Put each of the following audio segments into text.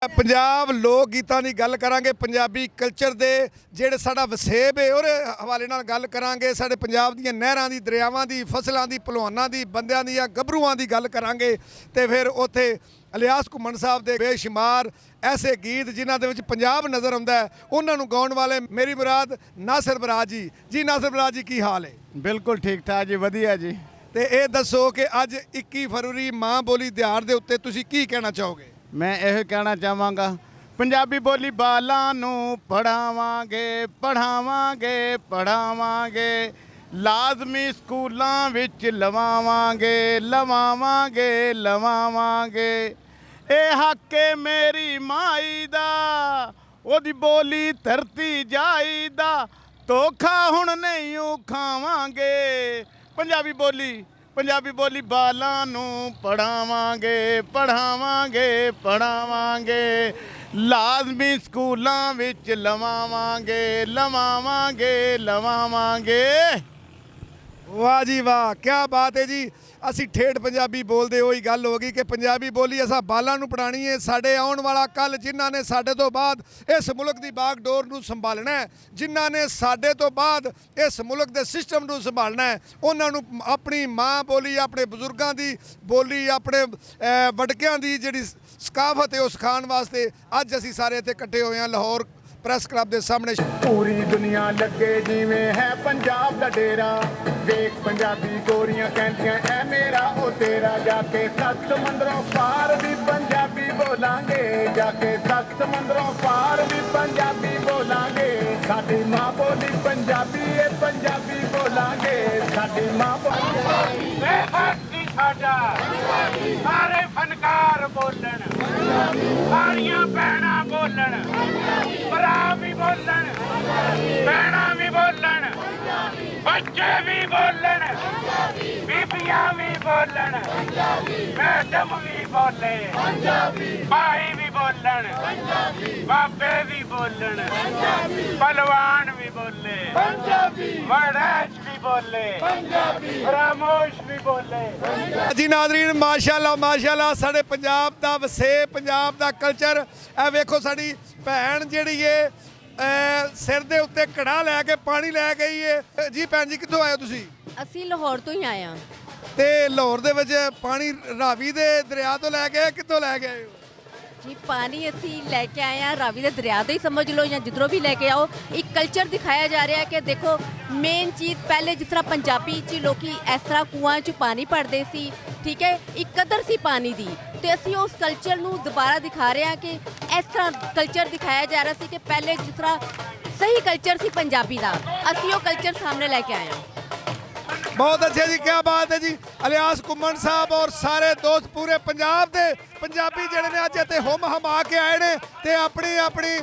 पंजाब लोक गीतां की गल करांगे, पंजाबी कल्चर दे जेड़े साडा वसेब है ਉਹਦੇ हवाले नाल गल करांगे। साडे पंजाब ਦੀਆਂ नहरां दी, दरियावां दी, फसलां दी, भलवानां दी, बंदियां दी, गभरूआं दी गल करांगे। ते फिर उत्थे इलियास घुम्मन साहब दे बेशुमार ऐसे गीत जिन्हां दे विच पंजाब नज़र आउंदा है, उन्हां नूं गाउण वाले मेरी मुराद नासिर बराज जी। जी नासिर बराज जी की हाल है? बिल्कुल ठीक ठाक जी, वधिया जी। ते ये दसो कि अज 21 फरवरी मां बोली दिहाड़ दे उत्ते तुसीं की कहना चाहोगे? मैं यह कहना चाहांगा, पंजाबी बोली बालां नूं पढ़ावांगे पढ़ावांगे पढ़ावांगे, लाजमी स्कूलां विच लवावांगे लवावांगे लवावांगे। ए हक है मेरी माई दा, ओदी बोली धरती जाईदा, धोखा हुण नहीं खावांगे। पंजाबी बोली बालां नूं पढ़ावांगे पढ़ावांगे पढ़ावांगे, लाजमी स्कूलां विच लवावांगे लवावांगे लवावांगे। वाह जी वाह, क्या बात है जी। असी ठेठ पंजाबी बोलते हो गल हो गई कि पंजाबी बोली असा बालां नूं पढ़ानी है। साडे आउण वाला कल जिन्हां ने साडे तो बाद इस मुल्क की बागडोर नूं संभालना है, जिन्हां ने साडे तो बाद इस मुल्क के सिस्टम नूं संभालना है, उन्हां नूं अपनी माँ बोली, अपने बजुर्गों की बोली, अपने वडकियां की जिहड़ी सकाफत है उस सिखाउण वास्ते अज असी सारे इत्थे इकट्ठे होए हां लाहौर प्रेस क्लब के सामने। पूरी दुनिया लगे जिवें है पंजाब दा डेरा, देख पंजाबी गोरियां कहंदियां ऐ मेरा ओ तेरा, जाके सत समंदरों पार भी पंजाबी बोलांगे, जाके सत समंदरों पार भी पंजाबी बोलांगे। साडी मां बोली पंजाबी है, पंजाबी बोलांगे, साडी मां बोली साडा सारे फनकार बोलन, सारियां भैणां बोलन, भरा भी बोलन, भैणां भी बोलन, बच्चे भी बोलन, बीबियां भी बोलन, मैडम भी बोले, भाई भी बोलन, बाबे भी बोलन, पहलवान भी बोले, वड़ैच भी बोले, रामोश भी बोले। जी नाज़रीन, माशाअल्लाह माशाअल्लाह, साडे पंजाब दा वसेब, पंजाब दा कल्चर। ए वेखो साडी भैन जिहड़ी है सिर दे उत्ते कड़ा लैके पानी लै गई है। जी भैन जी कित्थों आए हो तुसीं? ਅਸੀਂ ਲਾਹੌਰ ਤੋਂ ਹੀ ਆਏ ਹਾਂ। ते लाहौर दे विच पानी रावी दे दरिया तो लैके आए, कित्थों लैके आए हो? ਜੀ ਪਾਣੀ ਅਸੀਂ ਲੈ ਕੇ ਆਏ ਹਾਂ ਰਾਵੀ ਦੇ ਦਰਿਆ ਤੋਂ ਹੀ ਸਮਝ ਲਓ ਜਾਂ ਜਿੱਧਰੋਂ ਵੀ ਲੈ ਕੇ ਆਓ। ਇੱਕ ਕਲਚਰ ਦਿਖਾਇਆ ਜਾ ਰਿਹਾ ਹੈ ਕਿ ਦੇਖੋ ਮੇਨ ਚੀਜ਼ ਪਹਿਲੇ ਜਿਸ ਤਰ੍ਹਾਂ ਪੰਜਾਬੀ 'ਚ ਲੋਕੀ ਇਸ ਤਰ੍ਹਾਂ ਕੂਆਂ 'ਚ ਪਾਣੀ ਭਰਦੇ ਸੀ, ਠੀਕ ਹੈ, ਇੱਕ ਕਦਰ ਸੀ ਪਾਣੀ ਦੀ, ਤੇ ਅਸੀਂ ਉਸ ਕਲਚਰ ਨੂੰ ਦੁਬਾਰਾ ਦਿਖਾ ਰਹੇ ਹਾਂ ਕਿ ਇਸ ਤਰ੍ਹਾਂ ਕਲਚਰ ਦਿਖਾਇਆ ਜਾ ਰਿਹਾ ਸੀ ਕਿ ਪਹਿਲੇ ਜਿਸ ਤਰ੍ਹਾਂ ਸਹੀ ਕਲਚਰ ਸੀ ਪੰਜਾਬੀ ਦਾ, ਅਸੀਂ ਉਹ ਕਲਚਰ ਸਾਹਮਣੇ ਲੈ ਕੇ ਆਏ ਹਾਂ। बहुत अच्छे जी, क्या बात है जी। इलियास घुम्मन साहब और सारे दोस्त पूरे पंजाब के पंजाबी जिहड़े ने अज इत्थे हुम हमा के आए ने ते अपनी अपनी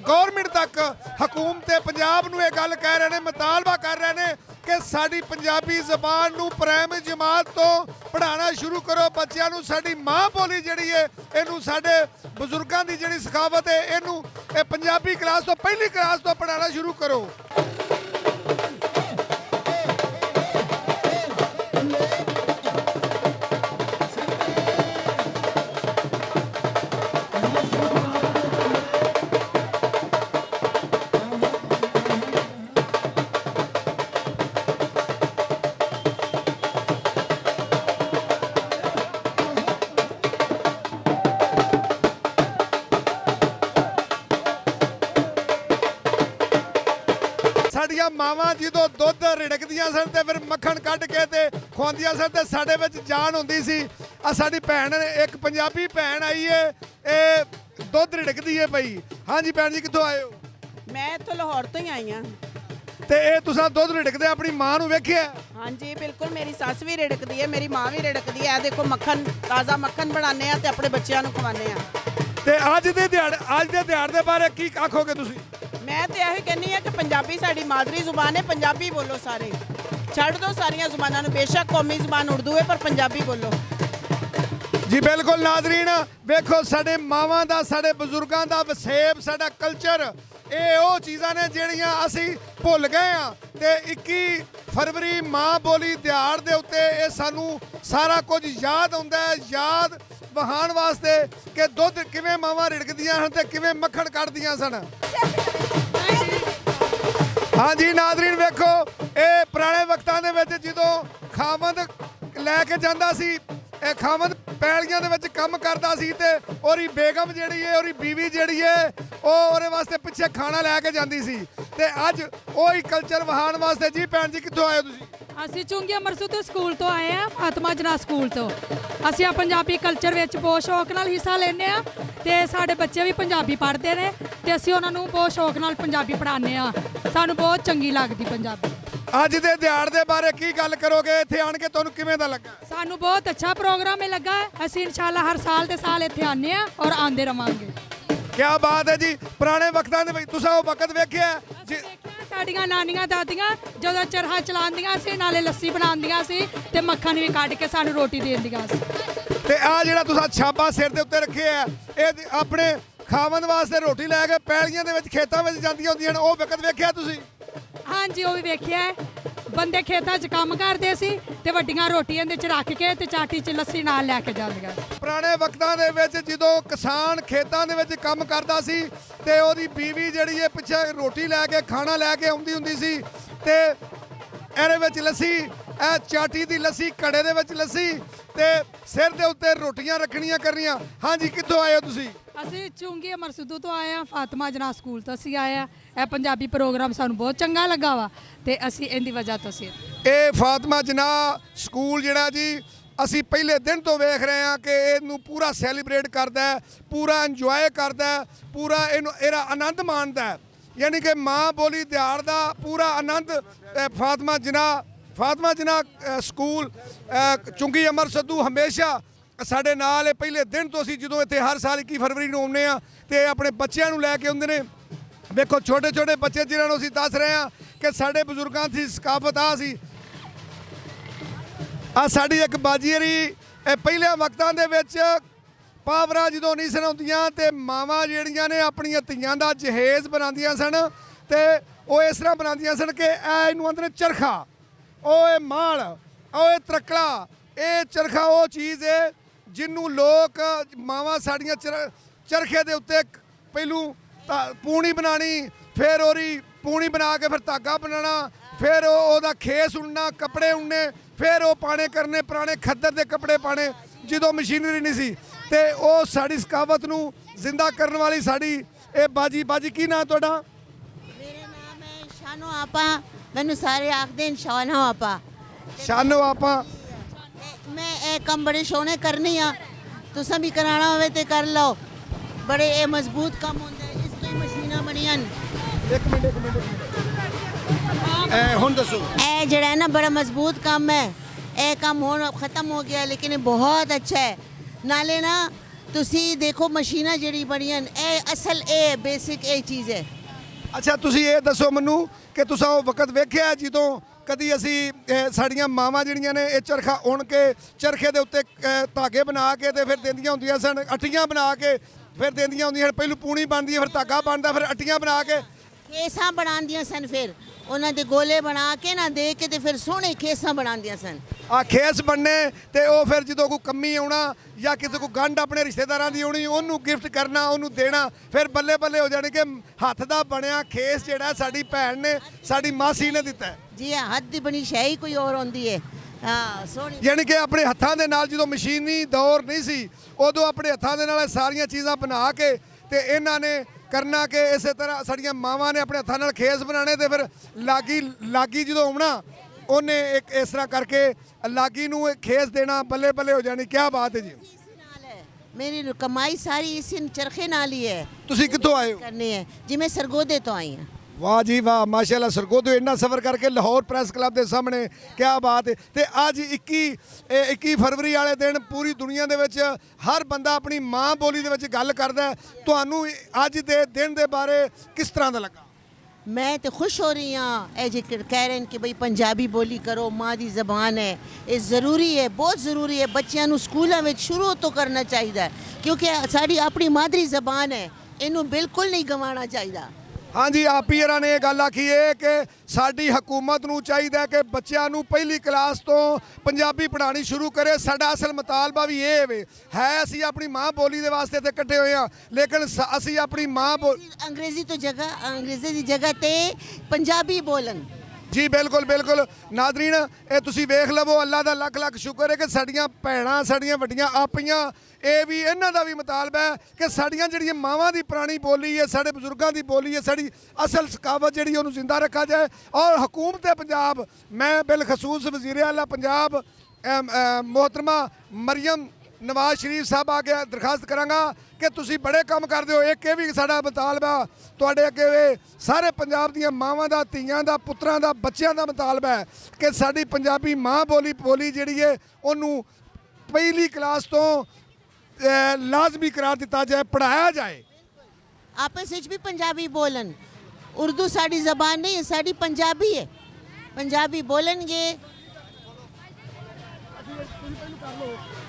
गौरमेंट तक हकूमत पंजाब नूं ये गल कह रहे हैं, मुतालबा कर रहे हैं कि साडी पंजाबी ज़बान नूं प्राइमरी जमात तो पढ़ाना शुरू करो। बच्चों नूं साडी माँ बोली जिहड़ी है इहनूं साडे बजुर्गों की जिहड़ी सखावत है इहनूं पंजाबी क्लास तो पहली क्लास तो पढ़ाना शुरू करो। साडियां मावां जदों दुध रिड़कदियां सन ते फिर मक्खन कढ़ के ते खुआंदियां सन ते साडे विच जान हुंदी सी। आ साडी भैन एक पंजाबी भैन आई है, ये दुध रिड़कदी है पई। हाँ जी भैन जी कित्थों आए हो? मैं इत्थों लाहौर तो ही आई हाँ। ते ये तुसां दुध रिड़कदे अपनी मां नूं वेखिआ? हाँ जी बिल्कुल, मेरी सस भी रिड़कदी है, मेरी माँ भी रिड़कदी है। देखो मक्खन, ताज़ा मक्खन बनाने ते अपने बच्चों को खवाने। ते अज दे दिहाड़ दे बारे की आखोगे तुसीं? मैं तो यही कहनी है कि पंजाबी साड़ी मादरी जुबान है, पंजाबी बोलो सारे, छड़ दो सारिया जुबानों नूं। बेशक कौमी जुबान उर्दू है पर पंजाबी बोलो। जी बिल्कुल नाज़रीन, वेखो साडे मावां दा, साडे बजुर्गों दा वसेब, साडा कल्चर, ये वो चीज़ां ने जिहड़ियां असी भुल गए हाँ। ते 21 फरवरी माँ बोली दिहाड़ दे उत्ते ये सानू सारा कुछ याद आउंदा है, याद ਵਹਾਣ ਵਾਸਤੇ ਕਿ ਦੁੱਧ ਕਿਵੇਂ ਮਾਵਾਂ ਰਿੜਕਦੀਆਂ ਹਨ ਤੇ ਕਿਵੇਂ ਮੱਖਣ ਕੱਢਦੀਆਂ ਸਨ। ਹਾਂਜੀ ਨਾਜ਼ਰੀਨ ਵੇਖੋ, ਇਹ ਪੁਰਾਣੇ ਵਕਤਾਂ ਦੇ ਵਿੱਚ ਜਦੋਂ ਖਾਵੰਦ ਲੈ ਕੇ ਜਾਂਦਾ ਸੀ, ਇਹ ਖਾਵੰਦ ਪੈਲੀਆਂ ਦੇ ਵਿੱਚ ਕੰਮ ਕਰਦਾ ਸੀ ਤੇ ਉਹਦੀ ਬੇਗਮ ਜਿਹੜੀ ਹੈ, ਉਹਦੀ ਬੀਵੀ ਜਿਹੜੀ ਹੈ, ਉਹ ਉਹਦੇ ਵਾਸਤੇ ਪਿੱਛੇ ਖਾਣਾ ਲੈ ਕੇ ਜਾਂਦੀ ਸੀ। ਤੇ ਅੱਜ ਉਹੀ ਕਲਚਰ ਵਹਾਣ ਵਾਸਤੇ ਜੀ ਭੈਣ ਜੀ ਕਿੱਥੋਂ ਆਏ ਹੋ ਤੁਸੀਂ? ਅਸੀਂ ਚੁੰਗੀ ਅੰਮ੍ਰਿਤਸਰ ਤੋਂ ਸਕੂਲ ਤੋਂ ਆਏ ਆ, ਫਾਤਿਮਾ ਜਨਾ ਸਕੂਲ ਤੋਂ। ਅਸੀਂ ਆ ਪੰਜਾਬੀ ਕਲਚਰ ਵਿੱਚ ਬਹੁਤ ਸ਼ੌਕ ਨਾਲ ਹਿੱਸਾ ਲੈਂਦੇ ਆ ਤੇ ਸਾਡੇ ਬੱਚੇ ਵੀ ਪੰਜਾਬੀ ਪੜ੍ਹਦੇ ਨੇ ਤੇ ਅਸੀਂ ਉਹਨਾਂ ਨੂੰ ਬਹੁਤ ਸ਼ੌਕ ਨਾਲ ਪੰਜਾਬੀ ਪੜ੍ਹਾਉਂਦੇ ਆ। ਸਾਨੂੰ ਬਹੁਤ ਚੰਗੀ ਲੱਗਦੀ ਪੰਜਾਬੀ। ਅੱਜ ਦੇ ਦਿਹਾੜ ਦੇ ਬਾਰੇ ਕੀ ਗੱਲ ਕਰੋਗੇ? ਇੱਥੇ ਆਣ ਕੇ ਤੁਹਾਨੂੰ ਕਿਵੇਂ ਦਾ ਲੱਗਾ? ਸਾਨੂੰ ਬਹੁਤ ਅੱਛਾ ਪ੍ਰੋਗਰਾਮ ਇਹ ਲੱਗਾ। ਅਸੀਂ ਇਨਸ਼ਾਅੱਲਾ ਹਰ ਸਾਲ ਦੇ ਸਾਲ ਇੱਥੇ ਆਉਂਦੇ ਆ ਔਰ ਆਉਂਦੇ ਰਵਾਂਗੇ। ਕੀ ਬਾਤ ਹੈ ਜੀ। ਪੁਰਾਣੇ ਵਕਤਾਂ ਦੇ ਵਿੱਚ ਤੁਸੀਂ ਉਹ ਵਕਤ ਵੇਖਿਆ ਜੀ? ਸਾਡੀਆਂ ਨਾਨੀਆਂ ਦਾਦੀਆਂ ਜਦੋਂ ਚਰਖਾ ਚਲਾਉਂਦੀਆਂ ਸੀ, ਨਾਲੇ ਲੱਸੀ ਬਣਾਉਂਦੀਆਂ ਸੀ ਤੇ ਮੱਖਣ ਵੀ ਕੱਢ ਕੇ ਸਾਨੂੰ ਰੋਟੀ ਦੇ ਦਿੰਦੀਆਂ ਸੀ। ਤੇ ਆ ਜਿਹੜਾ ਤੁਸੀਂ ਛਾਪਾ ਸਿਰ ਦੇ ਉੱਤੇ ਰੱਖਿਆ, ਇਹ ਆਪਣੇ ਖਾਵਣ ਵਾਸਤੇ ਰੋਟੀ ਲੈ ਕੇ ਪੈਲੀਆਂ ਦੇ ਵਿੱਚ ਖੇਤਾਂ ਵਿੱਚ ਜਾਂਦੀਆਂ ਹੁੰਦੀਆਂ ਨੇ, ਉਹ ਵਕਤ ਵੇਖਿਆ ਤੁਸੀਂ? ਹਾਂਜੀ ਉਹ ਵੀ ਵੇਖਿਆ ਹੈ। ਬੰਦੇ ਖੇਤਾਂ 'ਚ ਕੰਮ ਕਰਦੇ ਸੀ ਤੇ ਵੱਡੀਆਂ ਰੋਟੀਆਂ ਦੇ 'ਚ ਰੱਖ ਕੇ ਤੇ ਚਾਟੀ 'ਚ ਲੱਸੀ ਨਾਲ ਲੈ ਕੇ ਜਾਂਦੀਆਂ। ਪੁਰਾਣੇ ਵਕਤਾਂ ਦੇ ਵਿੱਚ ਜਦੋਂ ਕਿਸਾਨ ਖੇਤਾਂ ਦੇ ਵਿੱਚ ਕੰਮ ਕਰਦਾ ਸੀ ਤੇ ਉਹਦੀ ਬੀਵੀ ਜਿਹੜੀ ਹੈ ਪਿੱਛੇ ਰੋਟੀ ਲੈ ਕੇ ਖਾਣਾ ਲੈ ਕੇ ਆਉਂਦੀ ਹੁੰਦੀ ਸੀ ਤੇ ਇਹਦੇ ਵਿੱਚ ਲੱਸੀ, ਇਹ ਚਾਟੀ ਦੀ ਲੱਸੀ, ਘੜੇ ਦੇ ਵਿੱਚ ਲੱਸੀ ਤੇ ਸਿਰ ਦੇ ਉੱਤੇ ਰੋਟੀਆਂ ਰੱਖਣੀਆਂ ਕਰਨੀਆਂ। ਹਾਂਜੀ ਕਿੱਥੋਂ ਆਏ ਹੋ ਤੁਸੀਂ? ਅਸੀਂ ਚੁੰਗੀ ਅਮਰਸੁਦੂ ਤੋਂ ਆਏ ਆ, ਫਾਤਿਮਾ ਜਨਾ ਸਕੂਲ ਤੋਂ ਅਸੀਂ ਆਏ ਆ। ਇਹ ਪੰਜਾਬੀ ਪ੍ਰੋਗਰਾਮ ਸਾਨੂੰ ਬਹੁਤ ਚੰਗਾ ਲੱਗਾ ਵਾ ਤੇ ਅਸੀਂ ਇਹਦੀ ਵਜ੍ਹਾ ਤੋਂ ਅਸੀਂ ਇਹ ਫਾਤਿਮਾ ਜਨਾ ਸਕੂਲ ਜਿਹੜਾ ਜੀ, ਅਸੀਂ ਪਹਿਲੇ ਦਿਨ ਤੋਂ ਵੇਖ ਰਹੇ ਹਾਂ ਕਿ ਇਹਨੂੰ ਪੂਰਾ ਸੈਲੀਬ੍ਰੇਟ ਕਰਦਾ ਹੈ, ਪੂਰਾ ਇੰਜੋਏ ਕਰਦਾ ਹੈ, ਪੂਰਾ ਇਹਦਾ ਆਨੰਦ ਮਾਣਦਾ ਹੈ। ਯਾਨੀ ਕਿ ਮਾਂ ਬੋਲੀ ਦਿਹਾੜ ਦਾ ਪੂਰਾ ਆਨੰਦ ਫਾਤਿਮਾ ਜਨਾ ਸਕੂਲ ਚੁੰਗੀ ਅੰਮ੍ਰਿਤਸਰ ਹਮੇਸ਼ਾ ਸਾਡੇ ਨਾਲ। ਪਹਿਲੇ ਦਿਨ ਤੋਂ ਅਸੀਂ ਜਦੋਂ ਇੱਥੇ ਹਰ ਸਾਲ 21 ਫਰਵਰੀ ਨੂੰ ਆਉਂਦੇ ਆ ਤੇ ਆਪਣੇ ਬੱਚਿਆਂ ਨੂੰ ਲੈ ਕੇ ਆਉਂਦੇ ਨੇ। ਵੇਖੋ ਛੋਟੇ ਛੋਟੇ ਬੱਚੇ ਜਿਨ੍ਹਾਂ ਨੂੰ ਅਸੀਂ ਦੱਸ ਰਹੇ ਹਾਂ ਕਿ ਸਾਡੇ ਬਜ਼ੁਰਗਾਂ ਦੀ ਸਕਾਫਤ ਆ ਸੀ। ਆ ਸਾਡੀ ਇੱਕ ਬਾਜੀਰੀ, ਇਹ ਪਹਿਲੇ ਵਕਤਾਂ ਦੇ ਵਿੱਚ ਪਾਵਰਾਂ ਜਦੋਂ ਨਹੀਂ ਸਨ ਹੁੰਦੀਆਂ ਤੇ ਮਾਵਾਂ ਜਿਹੜੀਆਂ ਨੇ ਆਪਣੀਆਂ ਧੀਆਂ ਦਾ ਜਹੇਜ਼ ਬਣਾਉਂਦੀਆਂ ਸਨ ਤੇ ਉਹ ਇਸ ਤਰ੍ਹਾਂ ਬਣਾਉਂਦੀਆਂ ਸਨ ਕਿ ਇਹਨੂੰ ਆਂਦੇ ਨੇ ਚਰਖਾ, ਉਹ ਇਹ ਮਾਲ, ਉਹ ਇਹ ਤਰਕਲਾ। ਇਹ ਚਰਖਾ ਉਹ ਚੀਜ਼ ਹੈ ਜਿਹਨੂੰ ਲੋਕ ਮਾਵਾਂ ਸਾਡੀਆਂ ਚਰਖੇ ਦੇ ਉੱਤੇ ਪਹਿਲੂ ਪੂਣੀ ਬਣਾਣੀ, ਫਿਰ ਉਹਦੀ ਪੂਣੀ ਬਣਾ ਕੇ ਫਿਰ ਧਾਗਾ ਬਣਾਉਣਾ, ਫਿਰ ਉਹਦਾ ਖੇਸ ਉਣਨਾ, ਕੱਪੜੇ ਉਣਨੇ, ਫਿਰ ਉਹ ਪਾਣੇ ਕਰਨੇ, ਪੁਰਾਣੇ ਖੱਦਰ ਦੇ ਕੱਪੜੇ ਪਾਣੇ ਜਦੋਂ ਮਸ਼ੀਨਰੀ ਨਹੀਂ ਸੀ। ਤੇ ਉਹ ਸਾਡੀ ਸਕਾਵਤ ਨੂੰ ਜ਼ਿੰਦਾ ਕਰਨ ਵਾਲੀ ਸਾਡੀ ਇਹ ਬਾਜੀ ਕੀ ਨਾਂ ਤੁਹਾਡਾ? ਮੇਰਾ ਨਾਮ ਹੈ ਸ਼ਾਨੋ ਆਪਾ, ਮੈਨੂੰ ਸਾਰੇ ਆਖਦੇ ਨੇ ਸ਼ਾਨੋ ਆਪਾ। ਸ਼ਾਨੋ ਆਪਾ। ਮੈਂ ਇਹ ਕੰਮ ਬੜੇ ਸੋਹਣੇ ਕਰਨੀ ਆ, ਤੁਸੀਂ ਵੀ ਕਰਾਣਾ ਹੋਵੇ ਤੇ ਕਰ ਲਓ। ਬੜੇ ਇਹ ਮਜ਼ਬੂਤ ਕੰਮ ਹੁੰਦਾ ਹੈ, ਇਸ ਲਈ ਮਸ਼ੀਨਾਂ ਬਣੀਆਂ। ਇੱਕ ਮਿੰਟ ਹੁਣ ਦੱਸੋ। ਇਹ ਜਿਹੜਾ ਹੈ ਨਾ ਬੜਾ ਮਜ਼ਬੂਤ ਕੰਮ ਹੈ। ਇਹ ਕੰਮ ਹੁਣ ਖਤਮ ਹੋ ਗਿਆ ਲੇਕਿਨ ਇਹ ਬਹੁਤ ਅੱਛਾ ਹੈ। ਨਾਲੇ ਨਾ ਤੁਸੀਂ ਦੇਖੋ ਮਸ਼ੀਨਾਂ ਜਿਹੜੀ ਬਣੀਆਂ, ਇਹ ਅਸਲ ਇਹ ਬੇਸਿਕ ਇਹ ਚੀਜ਼ ਹੈ। ਅੱਛਾ ਤੁਸੀਂ ਇਹ ਦੱਸੋ ਮੈਨੂੰ ਕਿ ਤੁਸੀਂ ਉਹ ਵਕਤ ਵੇਖਿਆ ਜਦੋਂ ਕਦੀ ਅਸੀਂ ਸਾਡੀਆਂ ਮਾਵਾਂ ਜਿਹੜੀਆਂ ਨੇ ਇਹ ਚਰਖਾ ਉਣ ਕੇ ਚਰਖੇ ਦੇ ਉੱਤੇ ਧਾਗੇ ਬਣਾ ਕੇ ਤੇ ਫਿਰ ਦਿੰਦੀਆਂ ਹੁੰਦੀਆਂ ਸਨ, ਅੱਟੀਆਂ ਬਣਾ ਕੇ ਫਿਰ ਦਿੰਦੀਆਂ ਹੁੰਦੀਆਂ। ਪਹਿਲੂ ਪੂਣੀ ਬਣਦੀ ਹੈ, ਫਿਰ ਧਾਗਾ ਬਣਦਾ, ਫਿਰ ਅੱਟੀਆਂ ਬਣਾ ਕੇ ਖੇਸਾਂ ਬਣਾਉਂਦੀਆਂ ਸਨ। ਫਿਰ ਉਹਨਾਂ ਦੇ ਗੋਲੇ ਬਣਾ ਕੇ ਨਾ ਦੇ ਕੇ ਤੇ ਫਿਰ ਸੋਹਣੇ ਖੇਸਾਂ ਬਣਾਉਂਦੀਆਂ ਸਨ। ਆ ਖੇਸ ਬਣਨੇ ਤੇ ਉਹ ਫਿਰ ਜਦੋਂ ਕੋਈ ਕੰਮੀ ਆਉਣਾ ਜਾਂ ਕਿਸੇ ਕੋਈ ਗੰਢ ਆਪਣੇ ਰਿਸ਼ਤੇਦਾਰਾਂ ਦੀ ਆਉਣੀ, ਉਹਨੂੰ ਗਿਫਟ ਕਰਨਾ, ਉਹਨੂੰ ਦੇਣਾ, ਫਿਰ ਬੱਲੇ ਬੱਲੇ ਹੋ ਜਾਣੀ ਕਿ ਹੱਥ ਦਾ ਬਣਿਆ ਖੇਸ ਜਿਹੜਾ ਸਾਡੀ ਭੈਣ ਨੇ, ਸਾਡੀ ਮਾਸੀ ਨੇ ਦਿੱਤਾ। ਜੀ ਹਾਂ, ਹੱਥ ਦੀ ਬਣੀ ਸ਼ੈ ਹੀ ਕੋਈ ਹੋਰ ਹੁੰਦੀ ਹੈ। ਹਾਂ ਸੋਹਣੀ। ਯਾਨੀ ਕਿ ਆਪਣੇ ਹੱਥਾਂ ਦੇ ਨਾਲ ਜਦੋਂ ਮਸ਼ੀਨੀ ਦੌਰ ਨਹੀਂ ਸੀ ਉਦੋਂ ਆਪਣੇ ਹੱਥਾਂ ਦੇ ਨਾਲ ਸਾਰੀਆਂ ਚੀਜ਼ਾਂ ਬਣਾ ਕੇ ਤੇ ਇਹਨਾਂ ਨੇ ਕਰਨਾ ਕਿ ਇਸੇ ਤਰ੍ਹਾਂ ਸਾਡੀਆਂ ਮਾਵਾਂ ਨੇ ਆਪਣੇ ਹੱਥਾਂ ਨਾਲ ਖੇਸ ਬਣਾਉਣੇ ਤੇ ਫਿਰ ਲਾਗੀ ਜਦੋਂ ਆਉਣਾ ਉਹਨੇ ਇੱਕ ਇਸ ਤਰ੍ਹਾਂ ਕਰਕੇ ਲਾਗੀ ਨੂੰ ਖੇਸ ਦੇਣਾ, ਬੱਲੇ ਬੱਲੇ ਹੋ ਜਾਣੀ। ਕੀ ਬਾਤ ਹੈ ਜੀ। ਮੇਰੀ ਕਮਾਈ ਸਾਰੀ ਇਸ ਚਰਖੇ ਨਾਲ ਹੀ ਹੈ। ਤੁਸੀਂ ਕਿੱਥੋਂ ਆਏ ਹੋ? ਕਰਨੀ ਹੈ ਜੀ, ਮੈਂ ਸਰਗੋਦੇ ਤੋਂ ਆਈ ਹਾਂ। ਵਾਹ ਜੀ ਵਾਹ, ਮਾਸ਼ਾਅੱਲਾ। ਸਰਗੋਦੇ ਇੰਨਾ ਸਫ਼ਰ ਕਰਕੇ ਲਾਹੌਰ ਪ੍ਰੈਸ ਕਲੱਬ ਦੇ ਸਾਹਮਣੇ, ਕੀ ਬਾਤ ਹੈ। ਤੇ ਅੱਜ 21 ਫਰਵਰੀ ਵਾਲੇ ਦਿਨ ਪੂਰੀ ਦੁਨੀਆ ਦੇ ਵਿੱਚ ਹਰ ਬੰਦਾ ਆਪਣੀ ਮਾਂ ਬੋਲੀ ਦੇ ਵਿੱਚ ਗੱਲ ਕਰਦਾ। ਤੁਹਾਨੂੰ ਅੱਜ ਦੇ ਦਿਨ ਦੇ ਬਾਰੇ ਕਿਸ ਤਰ੍ਹਾਂ ਦਾ ਲੱਗਾ? ਮੈਂ ਤਾਂ ਖੁਸ਼ ਹੋ ਰਹੀ ਹਾਂ। ਇਹ ਜੇ ਕਹਿ ਰਹੇ ਨੇ ਕਿ ਬਈ ਪੰਜਾਬੀ ਬੋਲੀ ਕਰੋ, ਮਾਂ ਦੀ ਜ਼ਬਾਨ ਹੈ, ਇਹ ਜ਼ਰੂਰੀ ਹੈ, ਬਹੁਤ ਜ਼ਰੂਰੀ ਹੈ। ਬੱਚਿਆਂ ਨੂੰ ਸਕੂਲਾਂ ਵਿੱਚ ਸ਼ੁਰੂ ਤੋਂ ਕਰਨਾ ਚਾਹੀਦਾ ਕਿਉਂਕਿ ਸਾਡੀ ਆਪਣੀ ਮਾਦਰੀ ਜ਼ਬਾਨ ਹੈ, ਇਹਨੂੰ ਬਿਲਕੁਲ ਨਹੀਂ ਗਵਾਉਣਾ ਚਾਹੀਦਾ। ਹਾਂਜੀ ਆਪੀਅਰਾਂ ਨੇ ਇਹ ਗੱਲ ਆਖੀ ਹੈ ਕਿ ਸਾਡੀ ਹਕੂਮਤ ਨੂੰ ਚਾਹੀਦਾ ਕਿ ਬੱਚਿਆਂ ਨੂੰ ਪਹਿਲੀ ਕਲਾਸ ਤੋਂ ਪੰਜਾਬੀ ਪੜ੍ਹਾਉਣੀ ਸ਼ੁਰੂ ਕਰੇ। ਸਾਡਾ ਅਸਲ ਮੁਤਾਲਬਾ ਵੀ ਇਹ ਹੈ ਅਸੀਂ ਆਪਣੀ ਮਾਂ ਬੋਲੀ ਦੇ ਵਾਸਤੇ ਤੇ ਇਕੱਠੇ ਹੋਏ ਹਾਂ, ਲੇਕਿਨ ਅਸੀਂ ਆਪਣੀ ਮਾਂ ਅੰਗਰੇਜ਼ੀ ਦੀ ਜਗ੍ਹਾ ਤੇ ਪੰਜਾਬੀ ਬੋਲਣ। ਜੀ ਬਿਲਕੁਲ ਬਿਲਕੁਲ ਨਾਜ਼ਰੀਨ, ਇਹ ਤੁਸੀਂ ਵੇਖ ਲਵੋ, ਅੱਲਾ ਦਾ ਲੱਖ ਲੱਖ ਸ਼ੁਕਰ ਹੈ ਕਿ ਸਾਡੀਆਂ ਭੈਣਾਂ, ਸਾਡੀਆਂ ਵੱਡੀਆਂ ਆਪੀਆਂ, ਇਹ ਵੀ ਇਹਨਾਂ ਦਾ ਵੀ ਮੁਤਾਲਬਾ ਹੈ ਕਿ ਸਾਡੀਆਂ ਜਿਹੜੀਆਂ ਮਾਵਾਂ ਦੀ ਪੁਰਾਣੀ ਬੋਲੀ ਹੈ, ਸਾਡੇ ਬਜ਼ੁਰਗਾਂ ਦੀ ਬੋਲੀ ਹੈ, ਸਾਡੀ ਅਸਲ ਸਕਾਵਤ ਜਿਹੜੀ ਉਹਨੂੰ ਜ਼ਿੰਦਾ ਰੱਖਿਆ ਜਾਏ। ਔਰ ਹਕੂਮਤ ਪੰਜਾਬ, ਮੈਂ ਬਿਲਖਸੂਸ ਵਜ਼ੀਰ ਆਲਾ ਪੰਜਾਬ ਮੁਹਤਰਮਾ ਮਰੀਮ ਨਵਾਜ਼ ਸ਼ਰੀਫ ਸਾਹਿਬ ਆ ਕੇ ਦਰਖਾਸਤ ਕਰਾਂਗਾ ਕਿ ਤੁਸੀਂ ਬੜੇ ਕੰਮ ਕਰਦੇ ਹੋ। ਇੱਕ ਇਹ ਵੀ ਸਾਡਾ ਮੁਤਾਲਬਾ ਤੁਹਾਡੇ ਅੱਗੇ ਸਾਰੇ ਪੰਜਾਬ ਦੀਆਂ ਮਾਵਾਂ ਦਾ, ਧੀਆਂ ਦਾ, ਪੁੱਤਰਾਂ ਦਾ, ਬੱਚਿਆਂ ਦਾ ਮੁਤਾਲਬਾ ਹੈ ਕਿ ਸਾਡੀ ਪੰਜਾਬੀ ਮਾਂ ਬੋਲੀ ਜਿਹੜੀ ਹੈ ਉਹਨੂੰ ਪਹਿਲੀ ਕਲਾਸ ਤੋਂ ਲਾਜ਼ਮੀ ਕਰਾਰ ਦਿੱਤਾ ਜਾਏ, ਪੜ੍ਹਾਇਆ ਜਾਏ। ਆਪਸ ਵਿੱਚ ਵੀ ਪੰਜਾਬੀ ਬੋਲਣ। ਉਰਦੂ ਸਾਡੀ ਜ਼ਬਾਨ ਨਹੀਂ ਹੈ, ਸਾਡੀ ਪੰਜਾਬੀ ਹੈ। ਪੰਜਾਬੀ ਬੋਲਣਗੇ।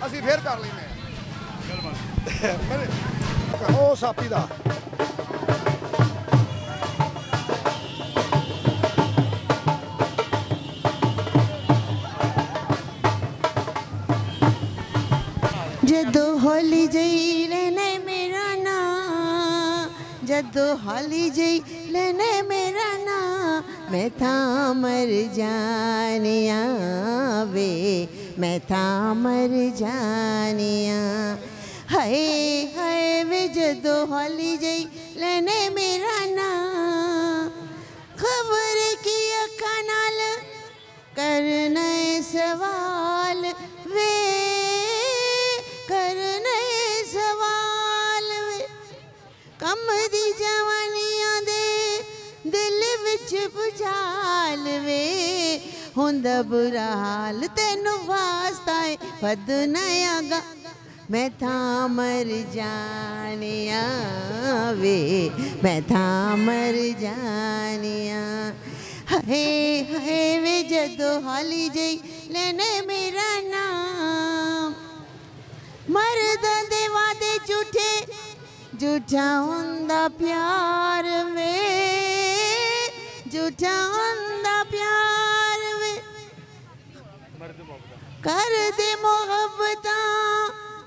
ਅਸੀਂ ਫੇਰ ਕਰ ਲੈਂਦੇ ਹਾਂ ਉਹ ਸਾਪੀ ਦਾ। ਜਦੋਂ ਹੌਲੀ ਜਈ ਲੈਣੇ ਮੇਰਾ ਨਾਂ, ਜਦੋਂ ਹੌਲੀ ਜਈ ਲੈਣੇ ਮੇਰਾ ਨਾਂ, ਮੈਂ ਤਾਂ ਮਰ ਜਾਣਿਆ ਵੇ, ਮੈਂ ਤਾਂ ਮਰ ਜਾਣਿਆ। ਹਾਏ ਹਾਏ ਵੇ ਜਦੋਂ ਹੌਲੀ ਜਈ ਲੈਣੇ ਮੇਰਾ ਨਾਂ, ਖਬਰ ਕੀ ਅੱਖਾਂ ਨਾਲ ਕਰਨਾ ਸਵਾਲ ਵੇ, ਕਰਨਾ ਸਵਾਲ ਵੇ। ਕੰਮ ਦੀ ਜਵਾਨੀਆਂ ਦੇ ਦਿਲ ਵਿੱਚ ਭੁਚਾਲ ਵੇ, ਹੁੰਦਾ ਬੁਰਾ ਹਾਲ ਤੈਨੂੰ ਵਾਸਤਾ ਏ ਫਦ ਨਆਗਾ, ਮੈਂ ਤਾਂ ਮਰ ਜਾਣਿਆ ਵੇ, ਮੈਂ ਤਾਂ ਮਰ ਜਾਣਿਆ। ਹਾਏ ਹਾਏ ਵੇ ਜਦੋਂ ਹੌਲੀ ਜਈ ਲੈਣੇ ਮੇਰਾ ਨਾਮ, ਮਰਦਾਂ ਦੇ ਵਾਦੇ ਝੂਠੇ, ਝੂਠਾ ਹੁੰਦਾ ਪਿਆਰ ਵੇ, ਝੂਠਾ ਹੁੰਦਾ ਪਿਆਰ ਵੇ। ਕਰਦੇ ਮੁਹੱਬਤਾਂ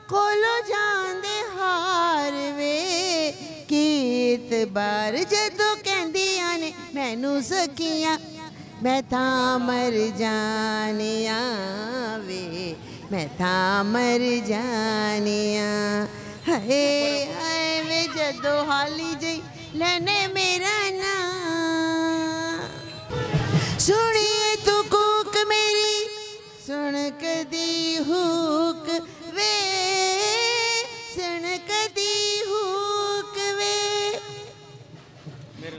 ਕੋਲੋਂ ਜਾਂਦੇ ਹਾਰ ਵੇ, ਕੀ ਇਤਬਾਰ ਜਦੋਂ ਕਹਿੰਦੀਆਂ ਨੇ ਮੈਨੂੰ ਸਖੀਆਂ, ਮੈਂ ਤਾਂ ਮਰ ਜਾਣਿਆ ਵੇ, ਮੈਂ ਤਾਂ ਮਰ ਜਾਣਿਆ। ਹਾਏ ਹਾਏ ਵੇ ਜਦੋਂ ਹੌਲੀ ਜਈ ਲੈਣੇ ਮੇਰਾ ਨਾਂ, ਸੁਣੀਏ ਤੂੰ ਕੂਕ ਮੇਰੀ, ਸੁਣ ਕਦੀ ਹੂਕ ਵੇ, ਸੁਣ ਕਦੀ ਹੂਕ ਵੇ।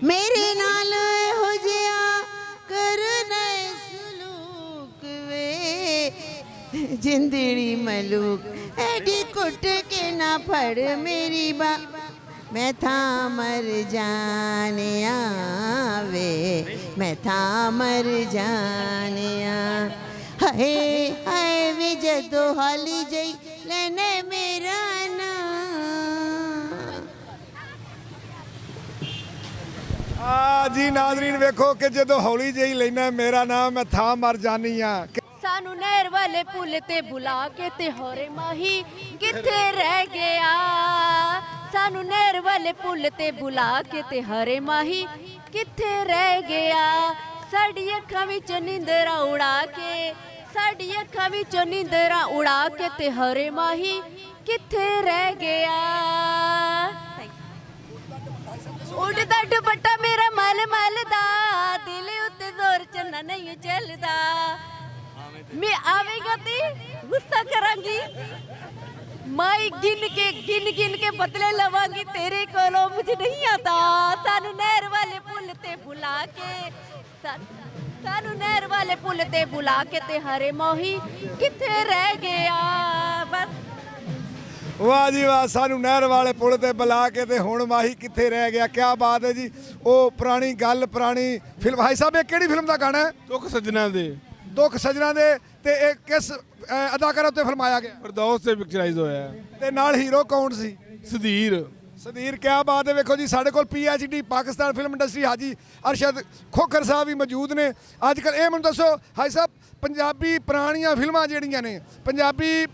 ਮੇਰੇ ਨਾਲ ਇਹੋ ਜਿਹਾ ਕਰਨਾ ਸਲੂਕ ਵੇ, ਜਿੰਦੜੀ ਮਲੂਕ ਐਡੀ ਕੁੱਟ ਕੇ ਨਾ ਫੜ ਮੇਰੀ ਬਾ, ਮੈਂ ਤਾਂ ਮਰ ਜਾਣਿਆ ਵੇ, ਮੈਂ ਤਾਂ ਮਰ ਜਾਣਿਆ। ਹਾਏ ਹਾਏ ਵੇ ਜਦੋਂ ਹੌਲੀ ਜਈ ਲੈਣੇ ਮੇਰਾ ਨਾਂ। ਜੀ ਨਾਜ਼ਰੀਨ ਵੇਖੋ ਕਿ ਜਦੋਂ ਹੌਲੀ ਜਿਹੀ ਲੈਣਾ ਮੇਰਾ ਨਾਮ, ਮੈਂ ਥਾਂ ਮਰ ਜਾਨੀ ਆ। ਸਾਨੂੰ ਨਹਿਰ ਵਾਲੇ ਪੁੱਲ ਤੇ ਬੁਲਾ ਕੇ ਤੇ ਹੋਰੇ ਮਾਹੀ ਕਿੱਥੇ ਰਹਿ ਗਿਆ, ਸਾਨੂੰ ਨਹਿਰ ਵਾਲੇ ਪੁੱਲ ਤੇ ਬੁਲਾ ਕੇ ਤੇ ਹਰੇ ਮਾਹੀ ਕਿੱਥੇ ਰਹਿ ਗਿਆ। ਸਾਡੀ ਅੱਖਾਂ ਵਿੱਚੋਂ ਨੀਂਦਰਾਂ ਉਡਾ ਕੇ, ਸਾਡੀ ਅੱਖਾਂ ਵਿੱਚੋਂ ਨੀਂਦਰਾਂ ਉਡਾ ਕੇ ਤੇ ਹਰੇ ਮਾਹੀ ਕਿੱਥੇ ਰਹਿ ਗਿਆ। ਉੱਡਦਾ ਦੁਪੱਟਾ ਮੇਰਾ ਮਲ ਮਲ ਦਾ, ਦਿਲ ਉੱਤੇ ਜ਼ੋਰ ਚੰਨਾ ਨਹੀਂ ਚੱਲਦਾ। ਮੈਂ ਆਵੇਗਾ ਤੇ ਗੁੱਸਾ ਕਰਾਂਗੀ, ਮਾਈ ਗਿਣ ਕੇ ਬਦਲੇ ਲਵਾਂਗੀ ਤੇਰੇ ਕੋਲੋਂ, ਮੁਝ ਨਹੀਂ ਆਤਾ। ਸਾਨੂੰ ਨਹਿਰ ਵਾਲੇ ਪੁੱਲ ਤੇ ਬੁਲਾ ਕੇ, ਸਾਨੂੰ ਨਹਿਰ ਵਾਲੇ ਪੁੱਲ ਤੇ ਬੁਲਾ ਕੇ ਤੇ ਹਰੇ ਮੋਹੀ ਕਿੱਥੇ ਰਹਿ ਗਿਆ। ਬਸ ਵਾਹ ਜੀ ਵਾਹ, ਸਾਨੂੰ ਨਹਿਰ ਵਾਲੇ ਪੁਲ ਤੇ ਬੁਲਾ ਕੇ ਤੇ ਹੁਣ ਮਾਹੀ ਕਿੱਥੇ ਰਹਿ ਗਿਆ। ਕਿਆ ਬਾਤ ਹੈ ਜੀ। ਉਹ ਪੁਰਾਣੀ ਗੱਲ, ਪੁਰਾਣੀ ਫਿਲਮ। ਭਾਈ ਸਾਹਿਬ ਇਹ ਕਿਹੜੀ ਫਿਲਮ ਦਾ ਗਾਣਾ ਹੈ? ਦੁੱਖ ਸੱਜਣਾ ਦੇ। ਦੁੱਖ ਸੱਜਣਾ ਦੇ। ਤੇ ਇਹ ਕਿਸ ਅਦਾਕਾਰਾ ਉੱਤੇ ਫਿਲਮਾਇਆ ਗਿਆ? ਫਿਰਦੌਸ ਤੇ ਪਿਕਚਰਾਈਜ਼ ਹੋਇਆ ਹੈ। ਤੇ ਨਾਲ ਹੀਰੋ ਕੌਣ ਸੀ? ਸੁਧੀਰ ਸਦੀਰ ਕਿਆ ਬਾਤ ਹੈ। ਵੇਖੋ ਜੀ ਸਾਡੇ ਕੋਲ PhD ਪਾਕਿਸਤਾਨ ਫਿਲਮ ਇੰਡਸਟਰੀ ਹਾਜੀ ਅਰਸ਼ਦ ਖੋਖਰ ਸਾਹਿਬ ਵੀ ਮੌਜੂਦ ਨੇ। ਅੱਜ ਕੱਲ੍ਹ ਇਹ ਮੈਨੂੰ ਦੱਸੋ ਹਾਜੀ ਸਾਹਿਬ, ਪੰਜਾਬੀ ਪੁਰਾਣੀਆਂ ਫਿਲਮਾਂ ਜਿਹੜੀਆਂ ਨੇ ਪੰਜਾਬੀ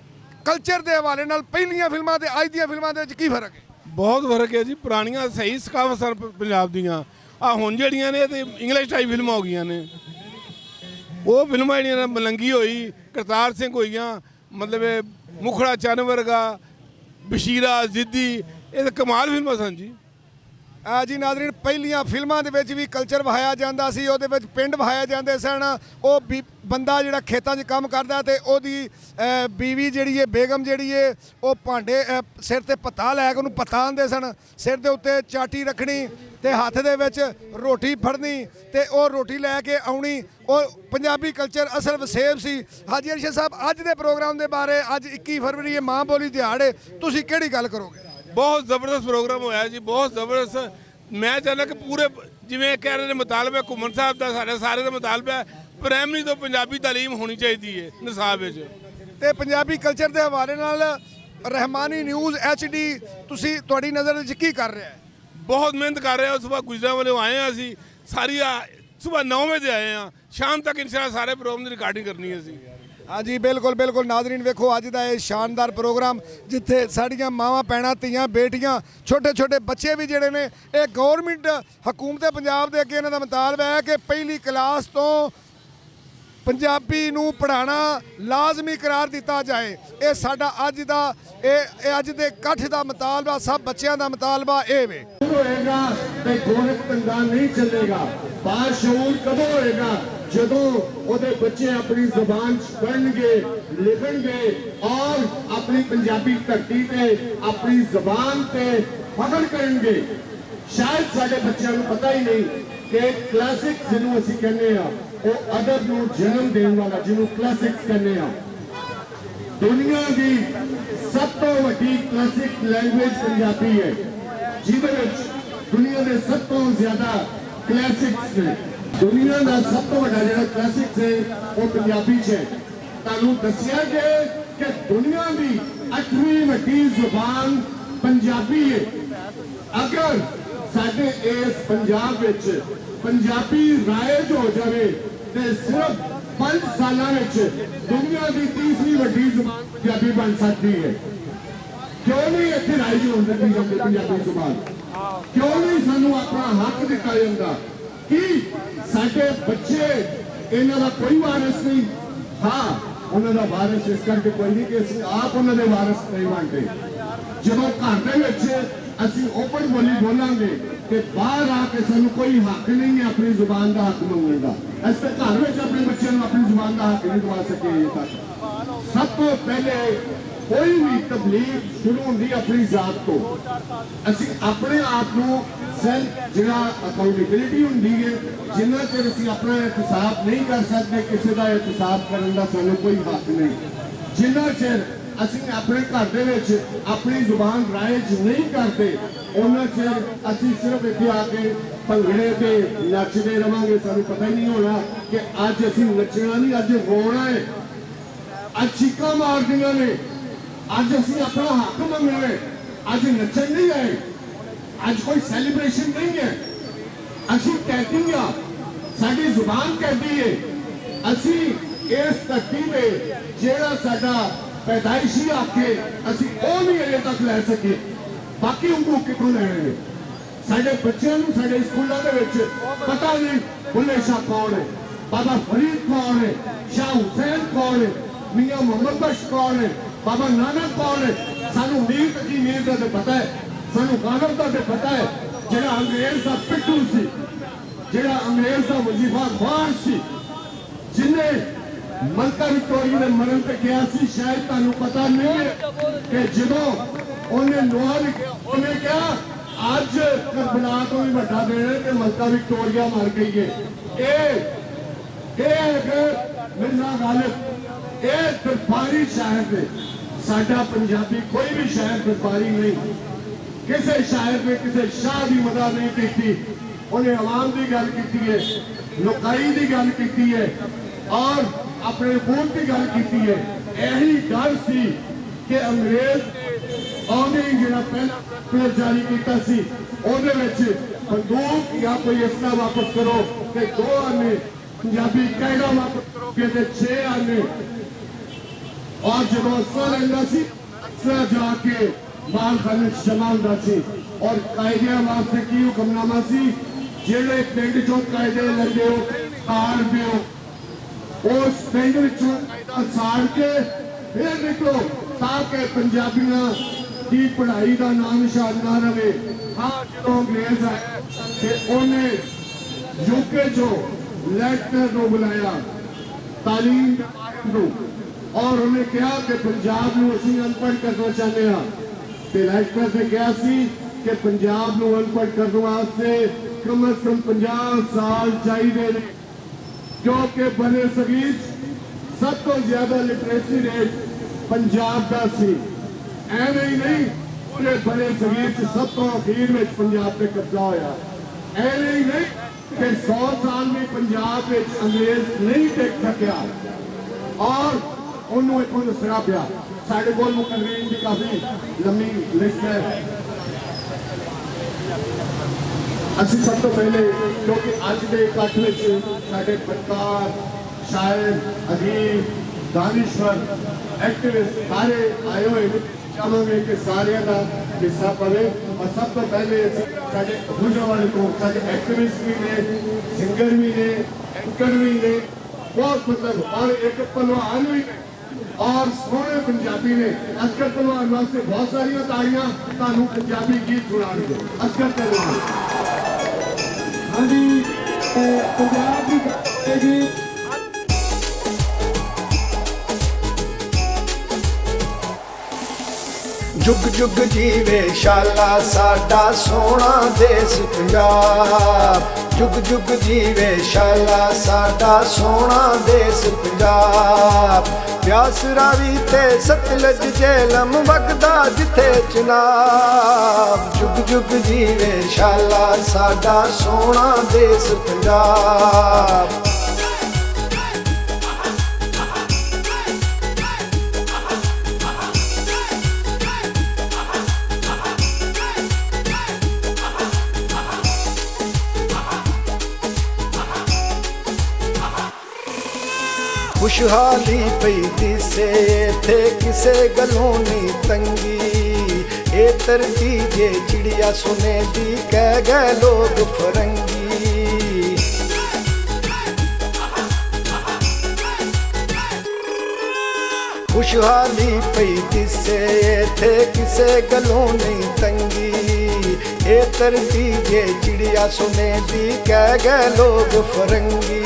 ਕਲਚਰ ਦੇ ਹਵਾਲੇ ਨਾਲ ਪਹਿਲੀਆਂ ਫਿਲਮਾਂ ਤੇ ਅੱਜ ਦੀਆਂ ਫਿਲਮਾਂ ਦੇ ਵਿੱਚ ਕੀ ਫਰਕ ਹੈ? ਬਹੁਤ ਫਰਕ ਹੈ ਜੀ। ਪੁਰਾਣੀਆਂ ਸਹੀ ਸਕਾਫਤ ਸਨ ਪੰਜਾਬ ਦੀਆਂ। ਆ ਹੁਣ ਜਿਹੜੀਆਂ ਨੇ ਤੇ ਇੰਗਲਿਸ਼ ਟਾਈਪ ਫਿਲਮਾਂ ਹੋ ਗਈਆਂ ਨੇ। ਉਹ ਫਿਲਮਾਂ ਜਿਹੜੀਆਂ ਨੇ ਮਲੰਗੀ ਹੋਈ, ਕਰਤਾਰ ਸਿੰਘ ਹੋਈਆਂ, ਮਤਲਬ ਮੁਖੜਾ ਚੰਨ ਵਰਗਾ, ਬਸ਼ੀਰਾ, ਜ਼ਿੱਦੀ, ਇਹ ਤਾਂ ਕਮਾਲ ਫਿਲਮਾਂ ਸਨ ਜੀ। ਜੀ ਨਾਜ਼ਰੀਨ, ਪਹਿਲੀਆਂ ਫਿਲਮਾਂ ਦੇ ਵਿੱਚ ਵੀ ਕਲਚਰ ਵਹਾਇਆ ਜਾਂਦਾ ਸੀ, ਉਹਦੇ ਵਿੱਚ ਪਿੰਡ ਵਹਾਏ ਜਾਂਦੇ ਸਨ। ਉਹ ਬੰਦਾ ਜਿਹੜਾ ਖੇਤਾਂ 'ਚ ਕੰਮ ਕਰਦਾ ਤੇ ਉਹਦੀ ਬੀਵੀ ਜਿਹੜੀ ਹੈ, ਬੇਗਮ ਜਿਹੜੀ ਹੈ, ਉਹ ਭਾਂਡੇ ਸਿਰ ਤੇ ਪੱਤਾ ਲੈ ਕੇ ਉਹਨੂੰ ਪੱਤਾ ਆਂਦੇ ਸਨ, ਸਿਰ ਦੇ ਉੱਤੇ ਚਾਟੀ ਰੱਖਣੀ ਤੇ ਹੱਥ ਦੇ ਵਿੱਚ ਰੋਟੀ ਫੜਨੀ ਤੇ ਉਹ ਰੋਟੀ ਲੈ ਕੇ ਆਉਣੀ। ਉਹ ਪੰਜਾਬੀ ਕਲਚਰ ਅਸਲ ਵਸੇਬ ਸੀ। ਹਾਜੀ ਅਰਸ਼ਦ ਸਾਹਿਬ, ਅੱਜ ਦੇ ਪ੍ਰੋਗਰਾਮ ਦੇ ਬਾਰੇ, ਅੱਜ 21 ਫਰਵਰੀ ਇਹ ਮਾਂ ਬੋਲੀ ਦਿਹਾੜੇ, ਤੁਸੀਂ ਕਿਹੜੀ ਗੱਲ ਕਰੋਗੇ? ਬਹੁਤ ਜ਼ਬਰਦਸਤ ਪ੍ਰੋਗਰਾਮ ਹੋਇਆ ਜੀ, ਬਹੁਤ ਜ਼ਬਰਦਸਤ। ਮੈਂ ਚਾਹੁੰਦਾ ਕਿ ਪੂਰੇ ਜਿਵੇਂ ਕਹਿ ਰਹੇ ਨੇ ਮੁਤਾਲਬਾ ਘੁੰਮਣ ਸਾਹਿਬ ਦਾ, ਸਾਡੇ ਸਾਰੇ ਦਾ ਮੁਤਾਲਬਾ ਹੈ ਪ੍ਰਾਇਮਰੀ ਤੋਂ ਪੰਜਾਬੀ ਤਾਲੀਮ ਹੋਣੀ ਚਾਹੀਦੀ ਹੈ ਨਿਸਾਬ ਵਿੱਚ। ਤੇ ਪੰਜਾਬੀ ਕਲਚਰ ਦੇ ਹਵਾਲੇ ਨਾਲ ਰਹਿਮਾਨੀ ਨਿਊਜ਼ HD ਤੁਸੀਂ ਤੁਹਾਡੀ ਨਜ਼ਰ ਵਿੱਚ ਕੀ ਕਰ ਰਿਹਾ ਹੈ? ਬਹੁਤ ਮਿਹਨਤ ਕਰ ਰਹੇ ਹਾਂ। ਸੁਬਾਹ ਗੁਜਰਾਂਵਾਲੇ ਆਏ ਹਾਂ ਅਸੀਂ, ਸਾਰੀ ਸੁਬਾਹ 9 ਵਜੇ ਆਏ ਹਾਂ, ਸ਼ਾਮ ਤੱਕ ਇਨਸ਼ਾਅੱਲਾ ਸਾਰੇ ਪ੍ਰੋਗਰਾਮ ਦੀ ਰਿਕਾਰਡਿੰਗ ਕਰਨੀ ਹੈ ਅਸੀਂ। ਹਾਂਜੀ ਬਿਲਕੁਲ ਬਿਲਕੁਲ। ਨਾਜ਼ਰੀਨ ਵੇਖੋ ਅੱਜ ਦਾ ਇਹ ਸ਼ਾਨਦਾਰ ਪ੍ਰੋਗਰਾਮ, ਜਿੱਥੇ ਸਾਡੀਆਂ ਮਾਵਾਂ ਭੈਣਾਂ ਧੀਆਂ ਬੇਟੀਆਂ ਛੋਟੇ ਛੋਟੇ ਬੱਚੇ ਵੀ ਜਿਹੜੇ ਨੇ, ਇਹ ਗਵਰਨਮੈਂਟ ਹਕੂਮਤ ਪੰਜਾਬ ਦੇ ਅੱਗੇ ਇਹਨਾਂ ਦਾ ਮੁਤਾਲਬਾ ਹੈ ਕਿ ਪਹਿਲੀ ਕਲਾਸ ਤੋਂ ਪੰਜਾਬੀ ਨੂੰ ਪੜ੍ਹਾਉਣਾ ਲਾਜ਼ਮੀ ਕਰਾਰ ਦਿੱਤਾ ਜਾਏ। ਇਹ ਸਾਡਾ ਅੱਜ ਦਾ ਇਹ ਅੱਜ ਦੇ ਇਕੱਠ ਦਾ ਮੁਤਾਲਬਾ, ਸਭ ਬੱਚਿਆਂ ਦਾ ਮੁਤਾਲਬਾ ਇਹ ਵੇ। ਹੋਏਗਾ ਤੇ ਗੋਰਖ ਧੰਦਾ ਨਹੀਂ ਚੱਲੇਗਾ। ਬਾਸ਼ਊਰ ਕਦੋਂ ਹੋਏਗਾ? ਜਦੋਂ ਉਹਦੇ ਬੱਚੇ ਆਪਣੀ ਜ਼ੁਬਾਨ 'ਚ ਪੜ੍ਹਨਗੇ, ਲਿਖਣਗੇ ਔਰ ਆਪਣੀ ਪੰਜਾਬੀ ਧਰਤੀ ਤੇ ਆਪਣੀ ਜ਼ੁਬਾਨ ਤੇ ਫਖਰ ਕਰਨਗੇ। ਸ਼ਾਇਦ ਸਾਡੇ ਬੱਚਿਆਂ ਨੂੰ ਪਤਾ ਹੀ ਨਹੀਂ ਕਿ ਕਲਾਸਿਕ ਜਿਹਨੂੰ ਅਸੀਂ ਕਹਿੰਦੇ ਆ, ਉਹ ਅਦਬ ਨੂੰ ਜਨਮ ਦੇਣ ਵਾਲਾ, ਜਿਹਨੂੰ ਕਲਾਸਿਕਸ ਕਹਿੰਦੇ ਆ। ਦੁਨੀਆ ਦੀ ਸਭ ਤੋਂ ਵੱਡੀ ਕਲਾਸਿਕ ਲੈਂਗੁਏਜ ਪੰਜਾਬੀ ਹੈ, ਜਿਹਦੇ ਵਿੱਚ ਦੁਨੀਆ ਦੇ ਸਭ ਤੋਂ ਜ਼ਿਆਦਾ ਕਲਾਸਿਕਸ ਨੇ। ਦੁਨੀਆ ਦਾ ਸਭ ਤੋਂ ਵੱਡਾ ਜਿਹੜਾ ਕਲਾਸਿਕਸ ਹੈ ਉਹ ਪੰਜਾਬੀ 'ਚ ਹੈ। ਤੁਹਾਨੂੰ ਦੱਸਿਆ ਗਿਆ ਕਿ ਦੁਨੀਆ ਦੀ 8ਵੀਂ ਵੱਡੀ ਜ਼ੁਬਾਨ ਪੰਜਾਬੀ ਹੈ। ਅਗਰ ਸਾਡੇ ਇਸ ਪੰਜਾਬ ਵਿੱਚ ਪੰਜਾਬੀ ਰਾਇਜ ਹੋ ਜਾਵੇ ਤੇ ਸਿਰਫ 5 ਸਾਲਾਂ ਵਿੱਚ ਦੁਨੀਆ ਦੀ 30ਵੀਂ ਵੱਡੀ ਜ਼ੁਬਾਨ ਪੰਜਾਬੀ ਬਣ ਸਕਦੀ ਹੈ। ਕਿਉਂ ਨਹੀਂ ਇੱਥੇ ਰਾਇਜ ਹੋਣ ਦਿੱਤੀ ਜਾਂਦੀ ਪੰਜਾਬੀ ਜ਼ੁਬਾਨ? ਕਿਉਂ ਨਹੀਂ ਸਾਨੂੰ ਆਪਣਾ ਹੱਕ ਦਿੱਤਾ ਜਾਂਦਾ? ਕਿ ਸਾਡੇ ਬੱਚੇ, ਇਹਨਾਂ ਦਾ ਕੋਈ ਵਾਰਿਸ ਨਹੀਂ? ਹਾਂ, ਉਹਨਾਂ ਦਾ ਵਾਰਿਸ ਇਸ ਕਰਕੇ ਕੋਈ ਨਹੀਂ ਕਿ ਅਸੀਂ ਆਪ ਉਹਨਾਂ ਦੇ ਵਾਰਿਸ ਨਹੀਂ ਬਣਦੇ। ਜਦੋਂ ਘਰ ਦੇ ਵਿੱਚ ਅਸੀਂ ਓਪਨ ਬੋਲੀ ਬੋਲਾਂਗੇ ਤੇ ਬਾਹਰ ਆ ਕੇ ਸਾਨੂੰ ਕੋਈ ਹੱਕ ਨਹੀਂ ਹੈ ਆਪਣੀ ਜ਼ੁਬਾਨ ਦਾ ਹੱਕ ਮੰਗਣ ਦਾ। ਅਸੀਂ ਤਾਂ ਘਰ ਵਿੱਚ ਆਪਣੇ ਬੱਚਿਆਂ ਨੂੰ ਆਪਣੀ ਜ਼ੁਬਾਨ ਦਾ ਹੱਕ ਨਹੀਂ ਦਵਾ ਸਕੇ ਅਜੇ ਤੱਕ। ਸਭ ਤੋਂ ਪਹਿਲੇ ਕੋਈ ਵੀ ਤਬਲੀਗ ਸ਼ੁਰੂ ਹੁੰਦੀ ਆਪਣੀ ਜ਼ਾਤ ਤੋਂ। ਅਸੀਂ ਆਪਣੇ ਆਪ ਨੂੰ ਸੈਲਫ ਜਿਹੜਾ ਅਕਾਊਂਟੇਬਿਲਿਟੀ ਹੁੰਦੀ ਹੈ, ਜਿੰਨਾ ਚਿਰ ਅਸੀਂ ਆਪਣਾ ਇਹਤਸਾਬ ਨਹੀਂ ਕਰ ਸਕਦੇ, ਕਿਸੇ ਦਾ ਇਹਤਸਾਬ ਕਰਨ ਦਾ ਸਾਨੂੰ ਕੋਈ ਹੱਕ ਨਹੀਂ। ਜਿੰਨਾ ਚਿਰ ਅਸੀਂ ਆਪਣੇ ਘਰ ਦੇ ਵਿੱਚ ਆਪਣੀ ਜ਼ੁਬਾਨ ਰਾਇਜ ਨਹੀਂ ਕਰਦੇ, ਉਹਨਾਂ ਚਿਰ ਅਸੀਂ ਸਿਰਫ ਇੱਥੇ ਆ ਕੇ ਭੰਗੜੇ ਤੇ ਨੱਚਦੇ ਰਵਾਂਗੇ। ਸਾਨੂੰ ਪਤਾ ਹੀ ਨਹੀਂ ਹੋਣਾ ਕਿ ਅੱਜ ਅਸੀਂ ਨੱਚਣਾ ਨਹੀਂ, ਅੱਜ ਰੋਣਾ ਹੈ। ਅੱਜ ਚੀਕਾਂ ਮਾਰਦੀਆਂ ਨੇ, ਅੱਜ ਅਸੀਂ ਆਪਣਾ ਹੱਕ ਮੰਗਣਾ ਹੈ। ਅੱਜ ਨੱਚਣ ਨਹੀਂ ਆਏ, ਅੱਜ ਕੋਈ ਸੈਲੀਬ੍ਰੇਸ਼ਨ ਨਹੀਂ ਹੈ। ਅਸੀਂ ਕਹਿੰਦੇ ਆ, ਸਾਡੀ ਜ਼ੁਬਾਨ ਕਹਿੰਦੀ ਹੈ। ਅਸੀਂ ਇਸ ਧਰਤੀ ਤੇ ਜਿਹੜਾ ਸਾਡਾ ਪੈਦਾਇਸ਼ੀ ਆਕੇ ਅਸੀਂ ਉਹ ਨਹੀਂ ਅਜੇ ਤੱਕ ਲੈ ਸਕੇ, ਬਾਕੀ ਹਕੂਕ ਕਿੱਥੋਂ ਲੈਣੇ ਨੇ? ਸਾਡੇ ਬੱਚਿਆਂ ਨੂੰ ਸਾਡੇ ਸਕੂਲਾਂ ਦੇ ਵਿੱਚ ਪਤਾ ਨਹੀਂ ਬੁੱਲੇ ਸ਼ਾਹ ਕੌਣ ਹੈ, ਬਾਬਾ ਫਰੀਦ ਕੌਣ ਹੈ, ਸ਼ਾਹ ਹੁਸੈਨ ਕੌਣ ਹੈ, ਮੀਆਂ ਮੁਹੰਮਦ ਬਖਸ਼ ਕੌਣ ਹੈ, ਬਾਬਾ ਨਾਨਕ ਕੌਣ ਹੈ। ਸਾਨੂੰ ਮੀਰ ਤਕੀ ਮੀਰ ਦਾ ਤਾਂ ਪਤਾ ਹੈ, ਸਾਨੂੰ ਗਾਲਬ ਦਾ ਤਾਂ ਪਤਾ ਹੈ, ਜਿਹੜਾ ਅੰਗਰੇਜ਼ ਦਾ ਪਿੱਟੂ ਸੀ, ਜਿਹੜਾ ਅੰਗਰੇਜ਼ ਦਾ ਵਜ਼ੀਫਾ ਖਵਾਰ ਸੀ, ਜਿਹਨੇ ਮਲਕਾ ਵਿਕਟੋਰੀਆ ਦੇ ਮਰਨ ਤੇ ਗਿਆ ਸੀ। ਸ਼ਾਇਦ ਤੁਹਾਨੂੰ ਪਤਾ ਨਹੀਂ ਹੈ ਕਿ ਜਦੋਂ ਉਹਨੇ ਉਹਨੇ ਕਿਹਾ ਅੱਜ ਕਰਬਲਾ ਤੋਂ ਵੀ ਵੱਡਾ ਦਿਨ ਹੈ ਕਿ ਮਲਕਾ ਵਿਕਟੋਰੀਆ ਮਰ ਗਈ ਹੈ। ਇਹ ਮਿਰਜ਼ਾ ਗਾਲਿਬ ਇਹ ਦਰਬਾਰੀ ਸ਼ਾਇਰ ਨੇ। ਸਾਡਾ ਪੰਜਾਬੀ ਕੋਈ ਵੀ ਸ਼ਾਇਰ ਦਰਬਾਰੀ ਨਹੀਂ। ਕਿਸੇ ਸ਼ਾਇਰ ਨੇ ਕਿਸੇ ਸ਼ਾਹ ਦੀ ਮਦਦ ਨਹੀਂ ਕੀਤੀ। ਉਹਨੇ ਆਵਾਮ ਦੀ ਗੱਲ ਕੀਤੀ ਹੈ, ਲੋਕਾਈ ਦੀ ਗੱਲ ਕੀਤੀ ਹੈ ਔਰ ਆਪਣੇ ਖੂਨ ਦੀ ਗੱਲ ਕੀਤੀ ਹੈ। ਇਹੀ ਗੱਲ ਸੀ ਕਿ ਅੰਗਰੇਜ਼ ਆਉਂਦੇ ਜਿਹੜਾ ਪਹਿਲਾ ਫਿਰ ਜਾਰੀ ਕੀਤਾ ਸੀ, ਉਹਦੇ ਵਿੱਚ ਬੰਦੂਕ ਜਾਂ ਕੋਈ ਇਸ ਤਰ੍ਹਾਂ ਵਾਪਸ ਕਰੋ ਤੇ 2 ਆਨੇ ਪੰਜਾਬੀ ਕਹਿਣਾ ਵਾਪਸ ਕਰੋਗੇ ਤੇ 6 ਆਨੇ। ਔਰ ਜਦੋਂ ਅਸਲਾ ਲੈਂਦਾ ਸੀ ਅਸਲਾ ਜਾ ਕੇ ਮਾਲਖਾਨੇ 'ਚ ਜਮ੍ਹਾਂ ਹੁੰਦਾ ਸੀ। ਔਰ ਕਾਇਦਿਆਂ ਵਾਸਤੇ ਕੀ ਹੁਕਮਨਾਮਾ ਸੀ, ਜਿਹੜੇ ਪਿੰਡ 'ਚੋਂ ਕਾਇਦੇ ਲੈਂਦੇ ਹੋ ਸਾੜ ਦਿਓ, ਉਸ ਪਿੰਡ ਵਿੱਚੋਂ ਕਾਇਦਾ ਸਾੜ ਕੇ ਫਿਰ ਨਿਕਲੋ ਤਾਂ ਕਿ ਪੰਜਾਬੀਆਂ ਦੀ ਪੜ੍ਹਾਈ ਦਾ ਨਾਮ ਨਿਸ਼ਾਨ ਨਾ ਰਵੇ। ਹਾਂ, ਜਦੋਂ ਅੰਗਰੇਜ਼ ਆਇਆ ਤੇ ਉਹਨੇ ਯੂਕੇ 'ਚੋਂ ਲੈਕਚਰ ਨੂੰ ਬੁਲਾਇਆ ਤਾਲੀਮ ਦੇ ਮਾਹਿਰ ਨੂੰ, ਔਰ ਉਹਨੇ ਕਿਹਾ ਕਿ ਪੰਜਾਬ ਨੂੰ ਅਸੀਂ ਅਨਪੜ੍ਹ ਕਰਨਾ ਚਾਹੁੰਦੇ ਹਾਂ। ਤੇ ਲੈਕਚਰ ਨੇ ਕਿਹਾ ਸੀ ਕਿ ਪੰਜਾਬ ਨੂੰ ਅਨਪੜ੍ਹ ਕਰਨ ਵਾਸਤੇ ਕਮ ਸੇ ਕਮ 50 ਸਾਲ ਚਾਹੀਦੇ ਨੇ, ਕਿਉਂਕਿ ਬਨੇ ਸਗੀਰ ਸਭ ਤੋਂ ਜ਼ਿਆਦਾ ਲਿਟਰੇਸੀ ਰੇਟ ਪੰਜਾਬ ਦਾ ਸੀ। ਐਵੇਂ ਹੀ ਨਹੀਂ, ਪੂਰੇ ਬਨੇ ਸਗੀਰ 'ਚ ਸਭ ਤੋਂ ਅਖੀਰ ਵਿੱਚ ਪੰਜਾਬ ਤੇ ਕਬਜ਼ਾ ਹੋਇਆ। ਐਵੇਂ ਹੀ ਨਹੀਂ ਕਿ 100 ਸਾਲ ਵੀ ਪੰਜਾਬ ਵਿੱਚ ਅੰਗਰੇਜ਼ ਨਹੀਂ ਟਿਕ ਸਕਿਆ ਔਰ ਉਹਨੂੰ ਇੱਥੋਂ ਦੱਸਣਾ ਪਿਆ। ਸਾਡੇ ਕੋਲ ਮੁਕਰਰੀਨ ਦੀ ਕਾਫੀ ਲੰਮੀ ਲਿਸਟ ਹੈ। ਅਸੀਂ ਸਭ ਤੋਂ ਪਹਿਲੇ, ਕਿਉਂਕਿ ਅੱਜ ਦੇ ਇਕੱਠ ਵਿੱਚ ਸਾਡੇ ਪੱਤਰਕਾਰ, ਸ਼ਾਇਰ, ਅਦੀਬ, ਦਾਨਿਸ਼ਵਰ, ਐਕਟਿਵਿਸਟ ਸਾਰੇ ਆਏ ਹੋਏ ਨੇ। ਚਾਹਾਂਗੇ ਕਿ ਸਾਰਿਆਂ ਦਾ ਹਿੱਸਾ ਪਵੇ। ਔਰ ਸਭ ਤੋਂ ਪਹਿਲੇ ਅਸੀਂ ਸਾਡੇ ਅਬੂਜਾ ਵਾਲੇ ਤੋਂ ਸਾਡੇ ਐਕਟਿਵਿਸਟ ਵੀ ਨੇ, ਸਿੰਗਰ ਵੀ ਨੇ, ਐਂਕਰ ਵੀ ਨੇ, ਬਹੁਤ ਮਤਲਬ ਔਰ ਇੱਕ ਪਹਿਲਵਾਨ ਵੀ ਨੇ ਔਰ ਸੋਹਣੇ ਪੰਜਾਬੀ ਨੇ। ਅਸਕਰ ਪਹਿਲਵਾਨ ਵਾਸਤੇ ਬਹੁਤ ਸਾਰੀਆਂ ਤਾੜੀਆਂ। ਤੁਹਾਨੂੰ ਪੰਜਾਬੀ ਗੀਤ ਸੁਣਾਉਣਗੇ ਅਸਕਰ ਪਹਿਲਵਾਨ। ਹਾਂਜੀ, ਪੰਜਾਬ ਦੀ ਜੀ जुग जुग जीवे शाला साडा सोना देश पंजाब, जुग जुग जीवे शाला साडा सोना देश पंजाब। प्यास रावी ते सतलज झेलम वगदा जिथे चनाब, जुग जुग जीवे शाला साडा सोना देश पंजाब। खुशहाली पई दिसे थे किसे गलों नी तंगी, ए तरती जे चिड़िया सुने दी कह गए लोग फरंगी। खुशहाली पई दिसे थे किसे गलों नी तंगी, ए तरती जे चिड़िया सुने दी कह गए लोग फरंगी।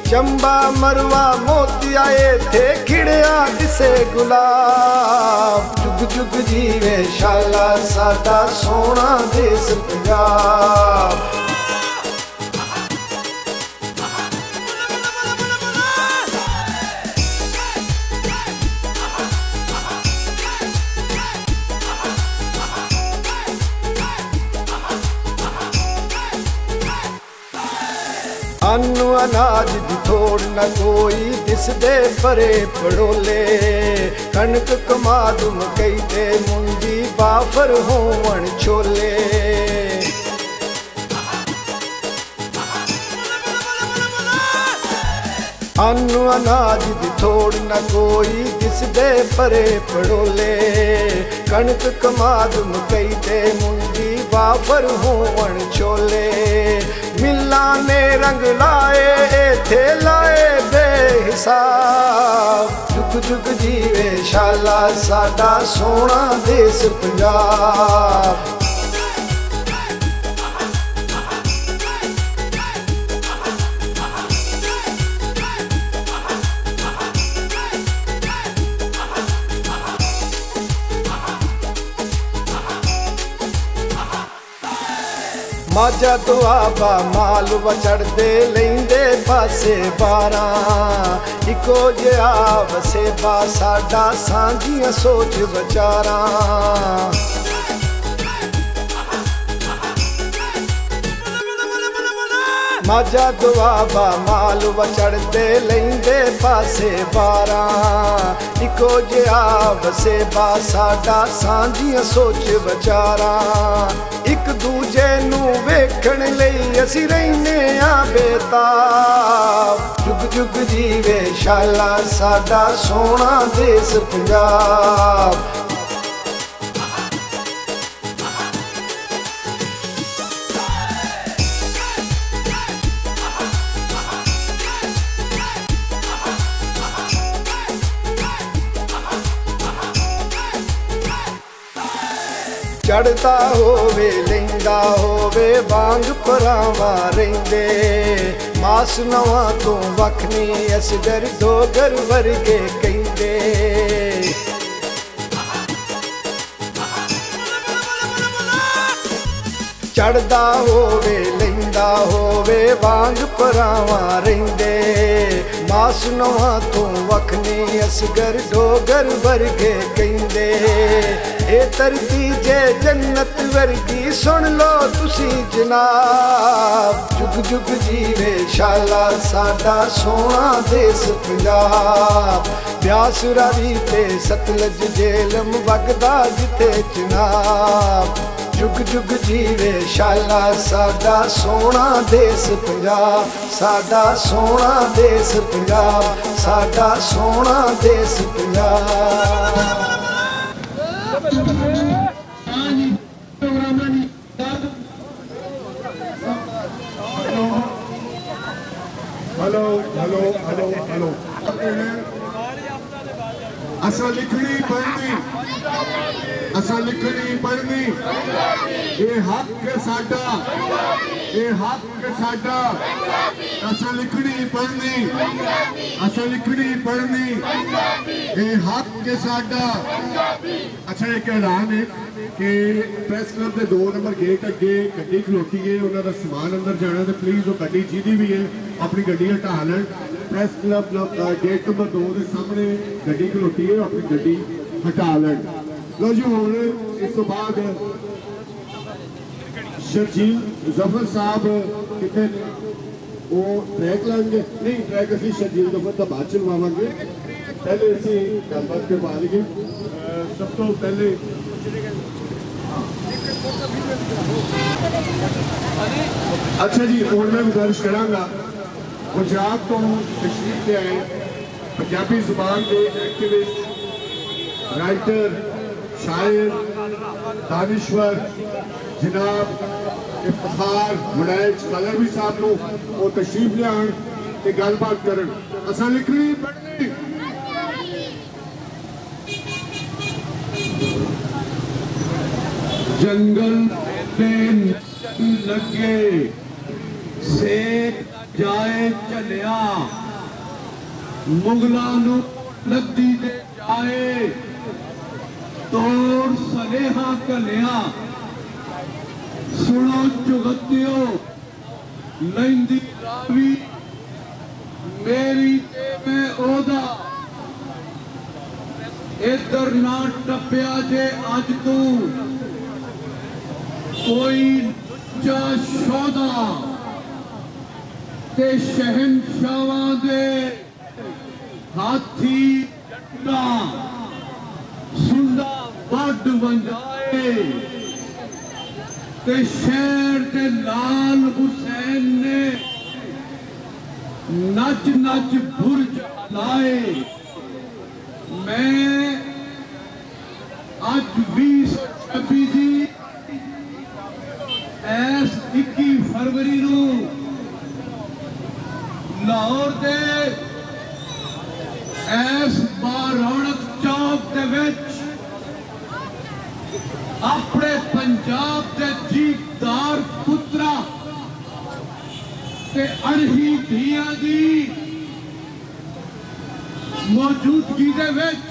चंबा मरवा मोती आए थे खिड़िया दिसे गुलाब, जुग जुग जीवे शाला साडा सोना देश पंजाब। अन्न अनाज दी थोड़ न कोई दिसदे परे पड़ोले, कणक कमाद मकई ते मुंजी बाफर होवण छोले। अन्न अनाज दी थोड़ न कोई दिसदे परे पड़ोले, कणक कमाद मकई ते मुंजी बाफर होवण छोले। मिल्ला ने रंग लाए थे लाए बेहिसाब, जुग जुग जीवे शाला साडा सोना देश पंजाब। माझा दुआबा माल वचड़दे लेंदे पासे 12, इको जिहा वसेबा साडा सांझियां सोच विचारां। ਮਾਝਾ ਦੁਆਬਾ ਮਾਲਵਾ ਚੜਦੇ ਲੈਂਦੇ ਪਾਸੇ 12 ਇੱਕੋ ਜਿਹਾ ਵਸੇਬਾ ਸਾਡਾ ਸਾਂਝੀਆਂ ਸੋਚ ਵਿਚਾਰਾਂ ਇੱਕ ਦੂਜੇ ਨੂੰ ਵੇਖਣ ਲਈ ਅਸੀਂ ਰਹਿੰਦੇ ਆ ਬੇਤਾਬ ਜੁਗ ਜੁਗ ਜੀਵੇ ਸ਼ਾਲਾ ਸਾਡਾ ਸੋਹਣਾ ਦੇਸ ਪੰਜਾਬ ਚੜਦਾ ਹੋਵੇ ਲੈਂਦਾ ਹੋਵੇ ਵਾਂਗ ਪਰਾਵਾਂ ਰਹਿੰਦੇ ਮਾਸ ਨਵਾਂ ਤੋਂ ਵੱਖ ਨਹੀਂ ਅਸਗਰ ਦੋਗਰ ਵਰਗੇ ਕਹਿੰਦੇ ਚੜਦਾ ਹੋਵੇ ਲੈਂਦਾ ਹੋਵੇ ਵਾਂਗ ਪਰਾਵਾਂ ਰਹਿੰਦੇ ਮਾਸ ਨਵਾਂ ਤੋਂ ਵੱਖ ਨਹੀਂ ਅਸਗਰ ਦੋਗਰ ਵਰਗੇ ਕਹਿੰਦੇ ਇਹ ਧਰਤੀ ਜੇ ਜੰਨਤ ਵਰਗੀ ਸੁਣ ਲੋ ਤੁਸੀਂ ਜਨਾਬ ਜੁਗ ਜੁਗ ਜੀਵੇ ਸ਼ਾਲਾ ਸਾਡਾ ਸੋਹਣਾ ਦੇਸ ਪੰਜਾਬ ਬਿਆਸ ਰਾਵੀ ਤੇ ਸਤਲੁਜ ਜੇਲਮ ਵਗਦਾ ਜਿੱਥੇ ਚਨਾਬ ਜੁਗ ਜੁਗ ਜੀਵੇ ਸ਼ਾਲਾ ਸਾਡਾ ਸੋਹਣਾ ਦੇਸ ਪੰਜਾਬ ਸਾਡਾ ਸੋਹਣਾ ਦੇਸ ਪੰਜਾਬ ਸਾਡਾ ਸੋਹਣਾ ਦੇਸ Punjab hello hello hello hello असा लिखनी पढ़नी असा लिखनी पढ़नी ये हक साडा ये हक साडा असा लिखनी पढ़नी असा लिखनी पढ़नी ये हक साडा अच्छा एक ऐलान है कि प्रेस क्लब के 2 नंबर गेट अगे गड्डी खलोती है उन्होंने समान अंदर जाना तो प्लीज़ वो गड्डी जिहदी भी है अपनी गड्डी हटा लैन प्रेस क्लब गेट नंबर 2 के सामने गड्डी खलोती है अपनी गड्डी हटा लैन लो जी हुण इस तो बाद शर्जील जफर साहब कितने वो ट्रैक लाएंगे नहीं ट्रैक असी शर्जील जफर का बाद चलवावांगे पहले असी गलबात करवा लईए सब तो पहले अच्छा जी और मैं गुजारिश करांगा गुजरात तो तशरीफ ले आए पंजाबी जुबान के एक्टिविस्ट राइटर शायर दानिश्वर जनाब इफ्तिखार मुनाइज कलरवी साहब को वो तशरीफ ले आन ते गलबात करन असां लिखनी पढ़नी जंगल में लगे सेक जाए चलिया मुगलों नू लद्दी दे जाए तोड़ सनेहा कलिया सुनो चुगतियो लैंदी रावी मेरी ते मैं ओदा इधर ना टप्पिया जे अज तू कोई लुच्चा शौदा ते शहनशाहां दे हाथी जट्टा सुंदा वड वंजाए ते शहर दे लाल हुसैन ने नच नच बुर्ज लाए मैं अज 2026 दी ऐस 21 फरवरी नू लाहौर दे ऐस बारौणक चौक दे विच अपने पंजाब दे जीतदार पुत्रा ते अणही धियां दी मौजूदगी दे विच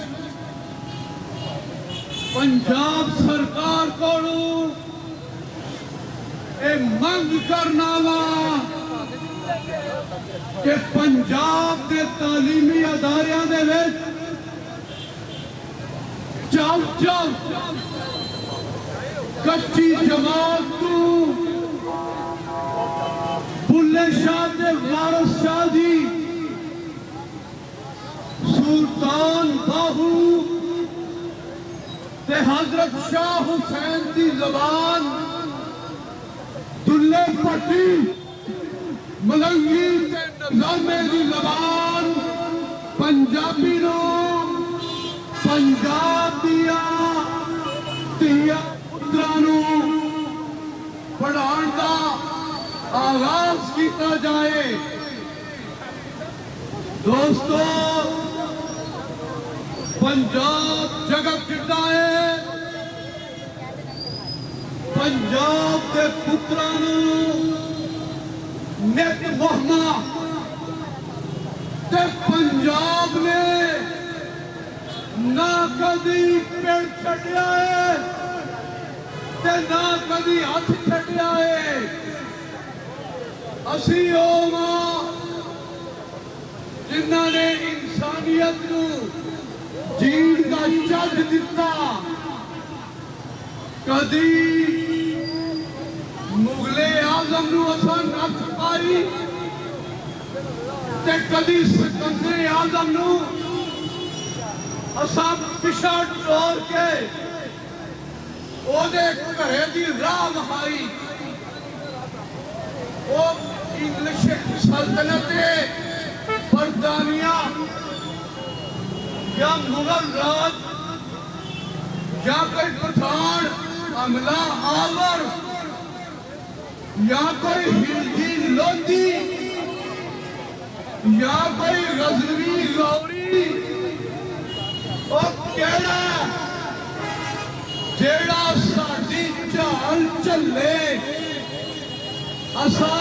पंजाब सरकार कोलों मंग करना वा कि पंजाब के तालीमी अदारियां दे विच कच्ची जमात नूं बुल्ले शाह हजरत शाह हुसैन की जबान दुल्ले पट्टी मलंगी ते नज़ामे की जबान पंजाबी नो पंजाब दिया धिया पुत्रां नूं पढ़ाउण दा आगाज किया जाए। दोस्तों, पंजाब जगत जिंदा है, पंजाब के पुत्रां नूं नित मुहमा ते पंजाब ने ना कदी पेड़ छड्डिया है ते ना कदी हथ छड्डिया है। असी ओह जिन्हां ने इंसानियत नूं जीण का चज दिता। कदी मुगले आजम नूं असां नच पाई ते कदी सिकंदर आजम नूं असां पिछा टोर के ओदे घरे दी राह वहाई। ओ इंग्लिश सल्तनत बरतानिया या मुगल राज या कोई पठान हमला आवर या कोई हिंदी लोधी या कोई गजनवी गौरी और केड़ा जेड़ा साडी चाल चले असा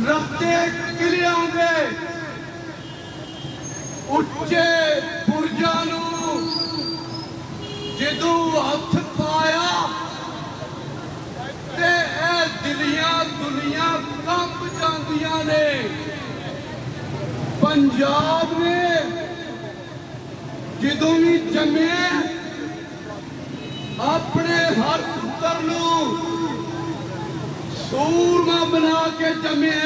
रखते किलियां दे उच्चे पुरजां नूं जदों हथ पाया ते ए दिलियां दुनिया कंब जांदियां ने। पंजाब ने जदों भी जमे अपने हर पुत्र नूं सूरमा बना के जमे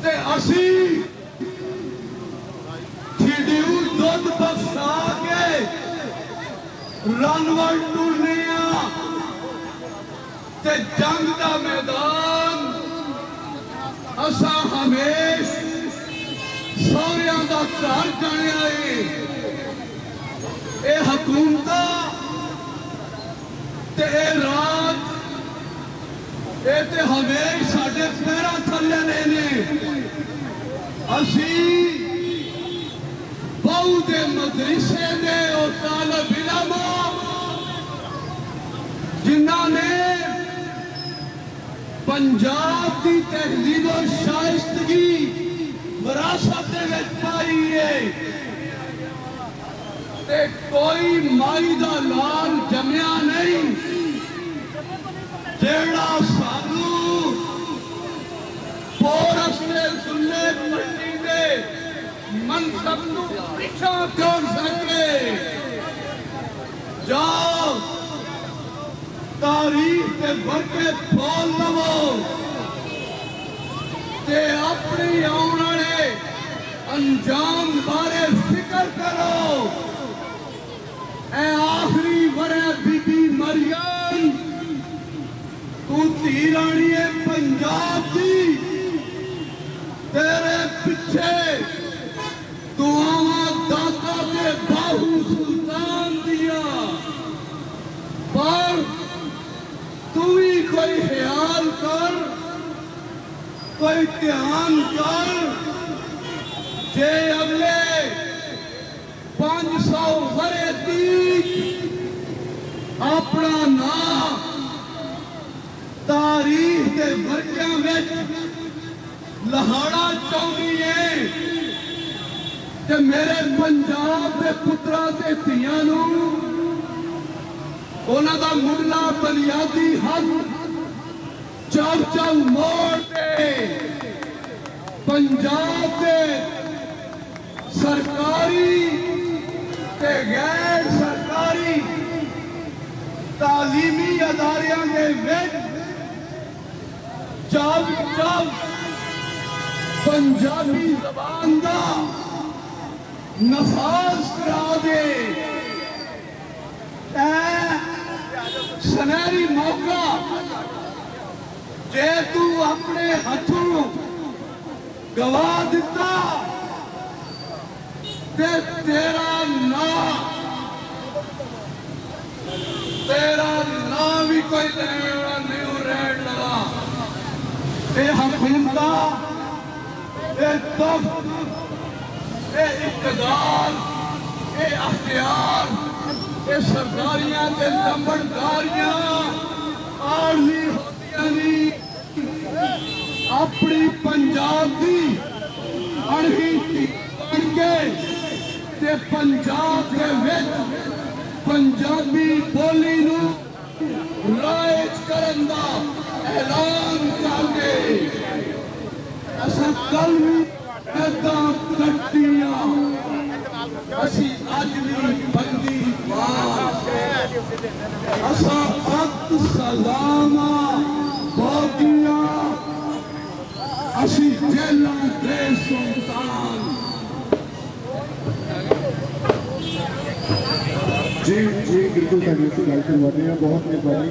ते असी खिडियू दुध बसा के रनवर टुरने ते जंग का मैदान असा हमेश सौरियां दा घर जाने ये हुकूमत ते रात ये ते हमेश साडे पैरां थल्ले ने। असी बहु दे मदरसे दे और तालिब इल्म जिन्हां ने पंजाब की तहजीब और शाइस्तगी विरासत में पाई है ते कोई माई दा लाल जमया नहीं जेड़ा सानू पोरस ने सुनने पट्टी दे मनसब नू पिछा कर सके। जाओ तारीख के बरके फॉल लवो ते अपनी आने वाले अंजाम बारे फिक्र करो। ए आखिरी वरे बीबी मरियम तू धी रानी है पंजाब की, तेरे पिछे दुआवां दाता के बाहू सुल्तान दिया, पर तू ही कोई ख्याल कर, कोई ध्यान कर जे अगले 500 वरे अपना नाम तारीख के वर्कियां में लहाड़ा चाहती है कि मेरे पंजाब के पुत्रा ते धियां नूं उन्हां दा मुढ़ला बुनियादी हक चौचौ मोड़ ते पंजाब के सरकारी ते गैर सरकारी तालीमी अदारियां के विच पंजाबी जबान का ਨਫਾਜ਼ ਕਰਾ ਦੇ ਸੁਨਹਿਰੀ ਮੌਕਾ ਜੇ ਤੂੰ ਆਪਣੇ ਹੱਥੋਂ ਗਵਾ ਦਿੱਤਾ ਤੇ ਤੇਰਾ ਨਾਂ ਵੀ ਕੋਈ ਲੈਣਾ ਨਹੀਂ ਰਹਿਣ ਲਗਾ। ਇਹ ਹਕੂਮਤਾਂ, ਇਹ ਤਖਤ, ਇਹ ਇਕਤਦਾਰ, ਇਹ ਅਖਤਿਆਰ, ਇਹ ਸਰਦਾਰੀਆਂ ਤੇ ਲੰਬੜਦਾਰੀਆਂ ਆਰਜ਼ੀ ਹੁੰਦੀਆਂ ਨਹੀਂ। ਆਪਣੀ ਪੰਜਾਬ ਦੀ ਅਣਹੀ ਬਣ ਕੇ ਤੇ ਪੰਜਾਬ ਦੇ ਵਿੱਚ ਪੰਜਾਬੀ ਬੋਲੀ ਨੂੰ ਰਾਇਜ ਕਰਨ ਦਾ ਐਲਾਨ ਕਰਕੇ ਅਸਾਂ ਕੱਲ ਵੀ ਏਦਾਂ ਕੱਟੀਆਂ, ਅਸੀਂ ਅੱਜ ਵੀ ਬੰਦੀ ਅਸਾਂ ਅੱਤ ਸਲਾਮਾਂ ਬਾਗੀਆਂ, ਅਸੀਂ ਜੇਲਾਂ ਦੇ ਸੁਲਤਾਨ। जी बिल्कुल तरीके से गल करवाते हैं। बहुत मेहरबानी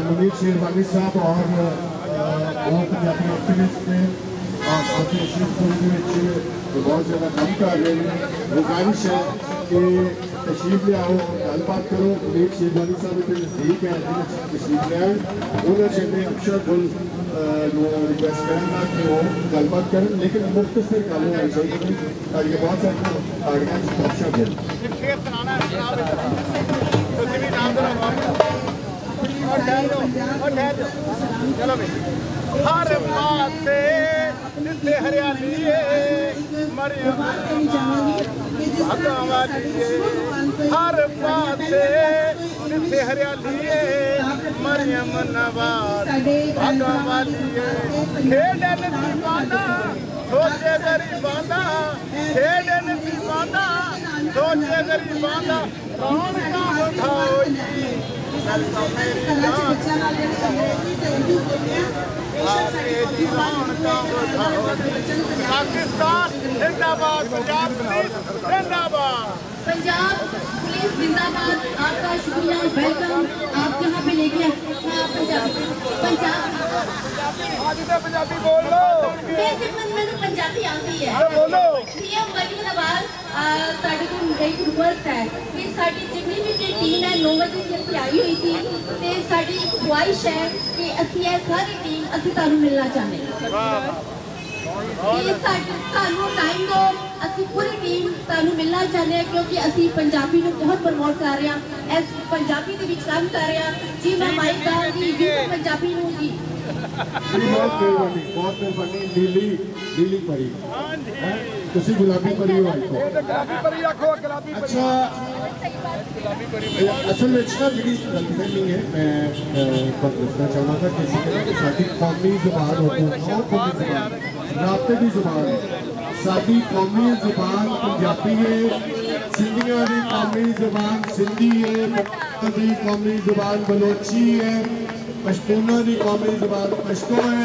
मुनीर शेरवानी साहब और बहुत पंजाबी एक्टिविस्ट ने और काफ़ी तशरीफ बहुत ज़्यादा काम कर रहे हैं। गुजारिश है कि तशरीफ ले आओ, गलबात करो। मुनीर शेरवानी साहब इतने नज़दीक है, तशरीफ ले आए। उन्होंने चंदे अक्षर गुल रिक्वेस्ट करेंगे कि वो गलबात करें, लेकिन मुख्तसर गल होनी चाहिए ताकि बहुत सारी गाड़ियाँ अक्षर गुल हर पासे जिथे हरियाली मरियम हर पासे जिथे हरियाली मरियम नवाज भगवाली खेडन दीवाना सोचे गरीबाना खेडन दीवाना सोचे गरीबाना कौन का उठाओ पाकिस्तान जिंदाबाद, पंजाब पुलिस जिंदाबाद। पंजाब पुलिस जिंदाबाद। आपका शुक्रिया, वेलकम। आप यहाँ पे लेके पंजाब पंजाबी बोल लो, ਮੈਨੂੰ ਪੰਜਾਬੀ ਆਉਂਦੀ ਹੈ। बोलो। ਪੀਐਮ ਮਰੀਮ ਨਵਾਜ਼ ਸਾਡੇ ਕੋਲ ਇੱਕ ਰਿਕੁਐਸਟ ਹੈ ਕਿ ਸਾਡੀ ਜਿੰਨੀ ਵੀ ਟੀਮ ਹੈ 9 ਵਜੇ ਦੀ ਅਸੀਂ ਆਈ ਹੋਈ ਸੀ ਤੇ ਸਾਡੀ ਇੱਕ ਖੁਆਇਸ਼ ਹੈ ਕਿ ਅਸੀਂ ਇਹ ਸਾਰੀ ਟੀਮ ਅਸੀਂ ਤੁਹਾਨੂੰ ਮਿਲਣਾ ਚਾਹੁੰਦੇ ਹਾਂ। ਇਹ ਸਾਨੂੰ ਟਾਈਮ ਦਿਓ, ਅਸੀਂ ਪੂਰੀ ਟੀਮ ਤੁਹਾਨੂੰ ਮਿਲਣਾ ਚਾਹੁੰਦੇ ਹਾਂ ਕਿਉਂਕਿ ਅਸੀਂ ਪੰਜਾਬੀ ਨੂੰ ਬਹੁਤ ਪ੍ਰਮੋਟ ਕਰ ਰਹੇ ਹਾਂ, ਇਸ ਪੰਜਾਬੀ ਦੇ ਵਿੱਚ ਕੰਮ ਕਰ ਰਹੇ ਹਾਂ ਜੀ। ਮੈਂ ਮਾਈਕ ਦਾਂਗੀ ਜੀ ਪੰਜਾਬੀ ਨੂੰ ਜੀ। बहुत मेहरबानी। नीली परी तुसी गुलाबी परी हो आई को अच्छा असल में ना जी गलतफहमी है। मैं दसना चाहना था किसी ने कि साडी कौमी ज़ुबान होती है और कौमी ज़ुबान राबते की ज़ुबान है। साडी कौमी ज़ुबान पंजाबी है, सिंधियां दी कौमी ज़ुबान सिंधी है, दी कौमी ज़ुबान बलोची है, पश्तूना की कौमी ज़ुबान पश्तो है।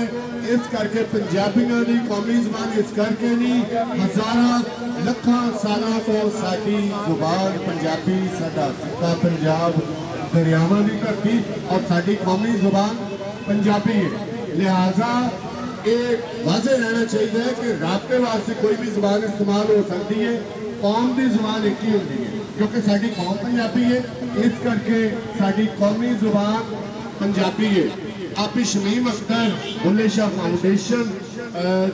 इस करके पंजाबियों की कौमी ज़ुबान इस करके नहीं, हज़ारा लखा सालों तो साडी ज़ुबान पंजाबी, साडा सिक्का पंजाब, दरियावां की धरती और साडी कौमी ज़ुबान पंजाबी है। लिहाजा ये वाज़े रहना चाहिए कि राबते वास्ते कोई भी ज़ुबान इस्तेमाल हो सकती है, कौम की ज़ुबान एक ही होती है क्योंकि साडी कौम पंजाबी है। इस करके साडी कौमी ज़ुबान पंजाबी है। आप शमीम अख्तर बुल्ले शाह फाउंडेशन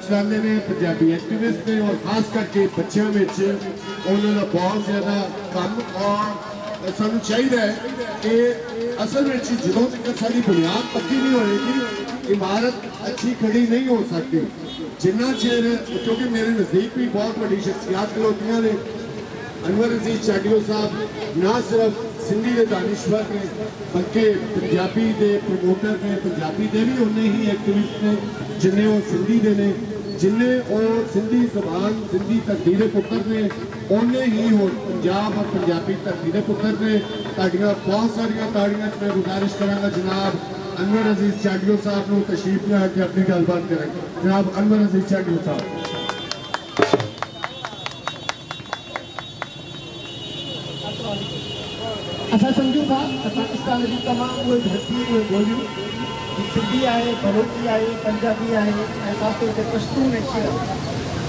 चलाते हैं, पंजाबी एक्टिविस्ट ने और खास करके बच्चों में उन्होंने बहुत ज़्यादा काम और सानू चाहिए कि असल में जो तक सारी बुनियाद पक्की नहीं होएगी इमारत अच्छी खड़ी नहीं हो सकती। जिन्ना चेर क्योंकि मेरे नज़दीक भी बहुत बड़ी शख्सियात खलोतियाँ ने। अनवर अजीज चाडियो साहब ना सिर्फ सिंधी के दानिश्वर ने बल्कि पंजाबी के प्रमोटर ने, पंजाबी के भी उन्ने ही एक्टिविस्ट ने जिन्हें वो सिंधी के ने, जिन्हें वो सिंधी जबान सिंधी धरती के पुत्र ने, उन्ने ही हो पंजाब और पंजाबी धरती के पुत्र ने। ताड़ियाँ बहुत सारिया ताड़ियाँ मैं गुजारिश कराँगा जनाब अनवर अजीज चाडियो साहब को तशरीफ ले आके अपनी गलबात करें। जनाब अनवर अजीज चाडियो साहब। असां सम्झूं था त पाकिस्तान जी तमामु उहे धरती उहे ॿोलियूं सिंधी आहे बलोची आहे पंजाबी आहे ऐं ख़ासि तौर ते पश्तून ऐं शेर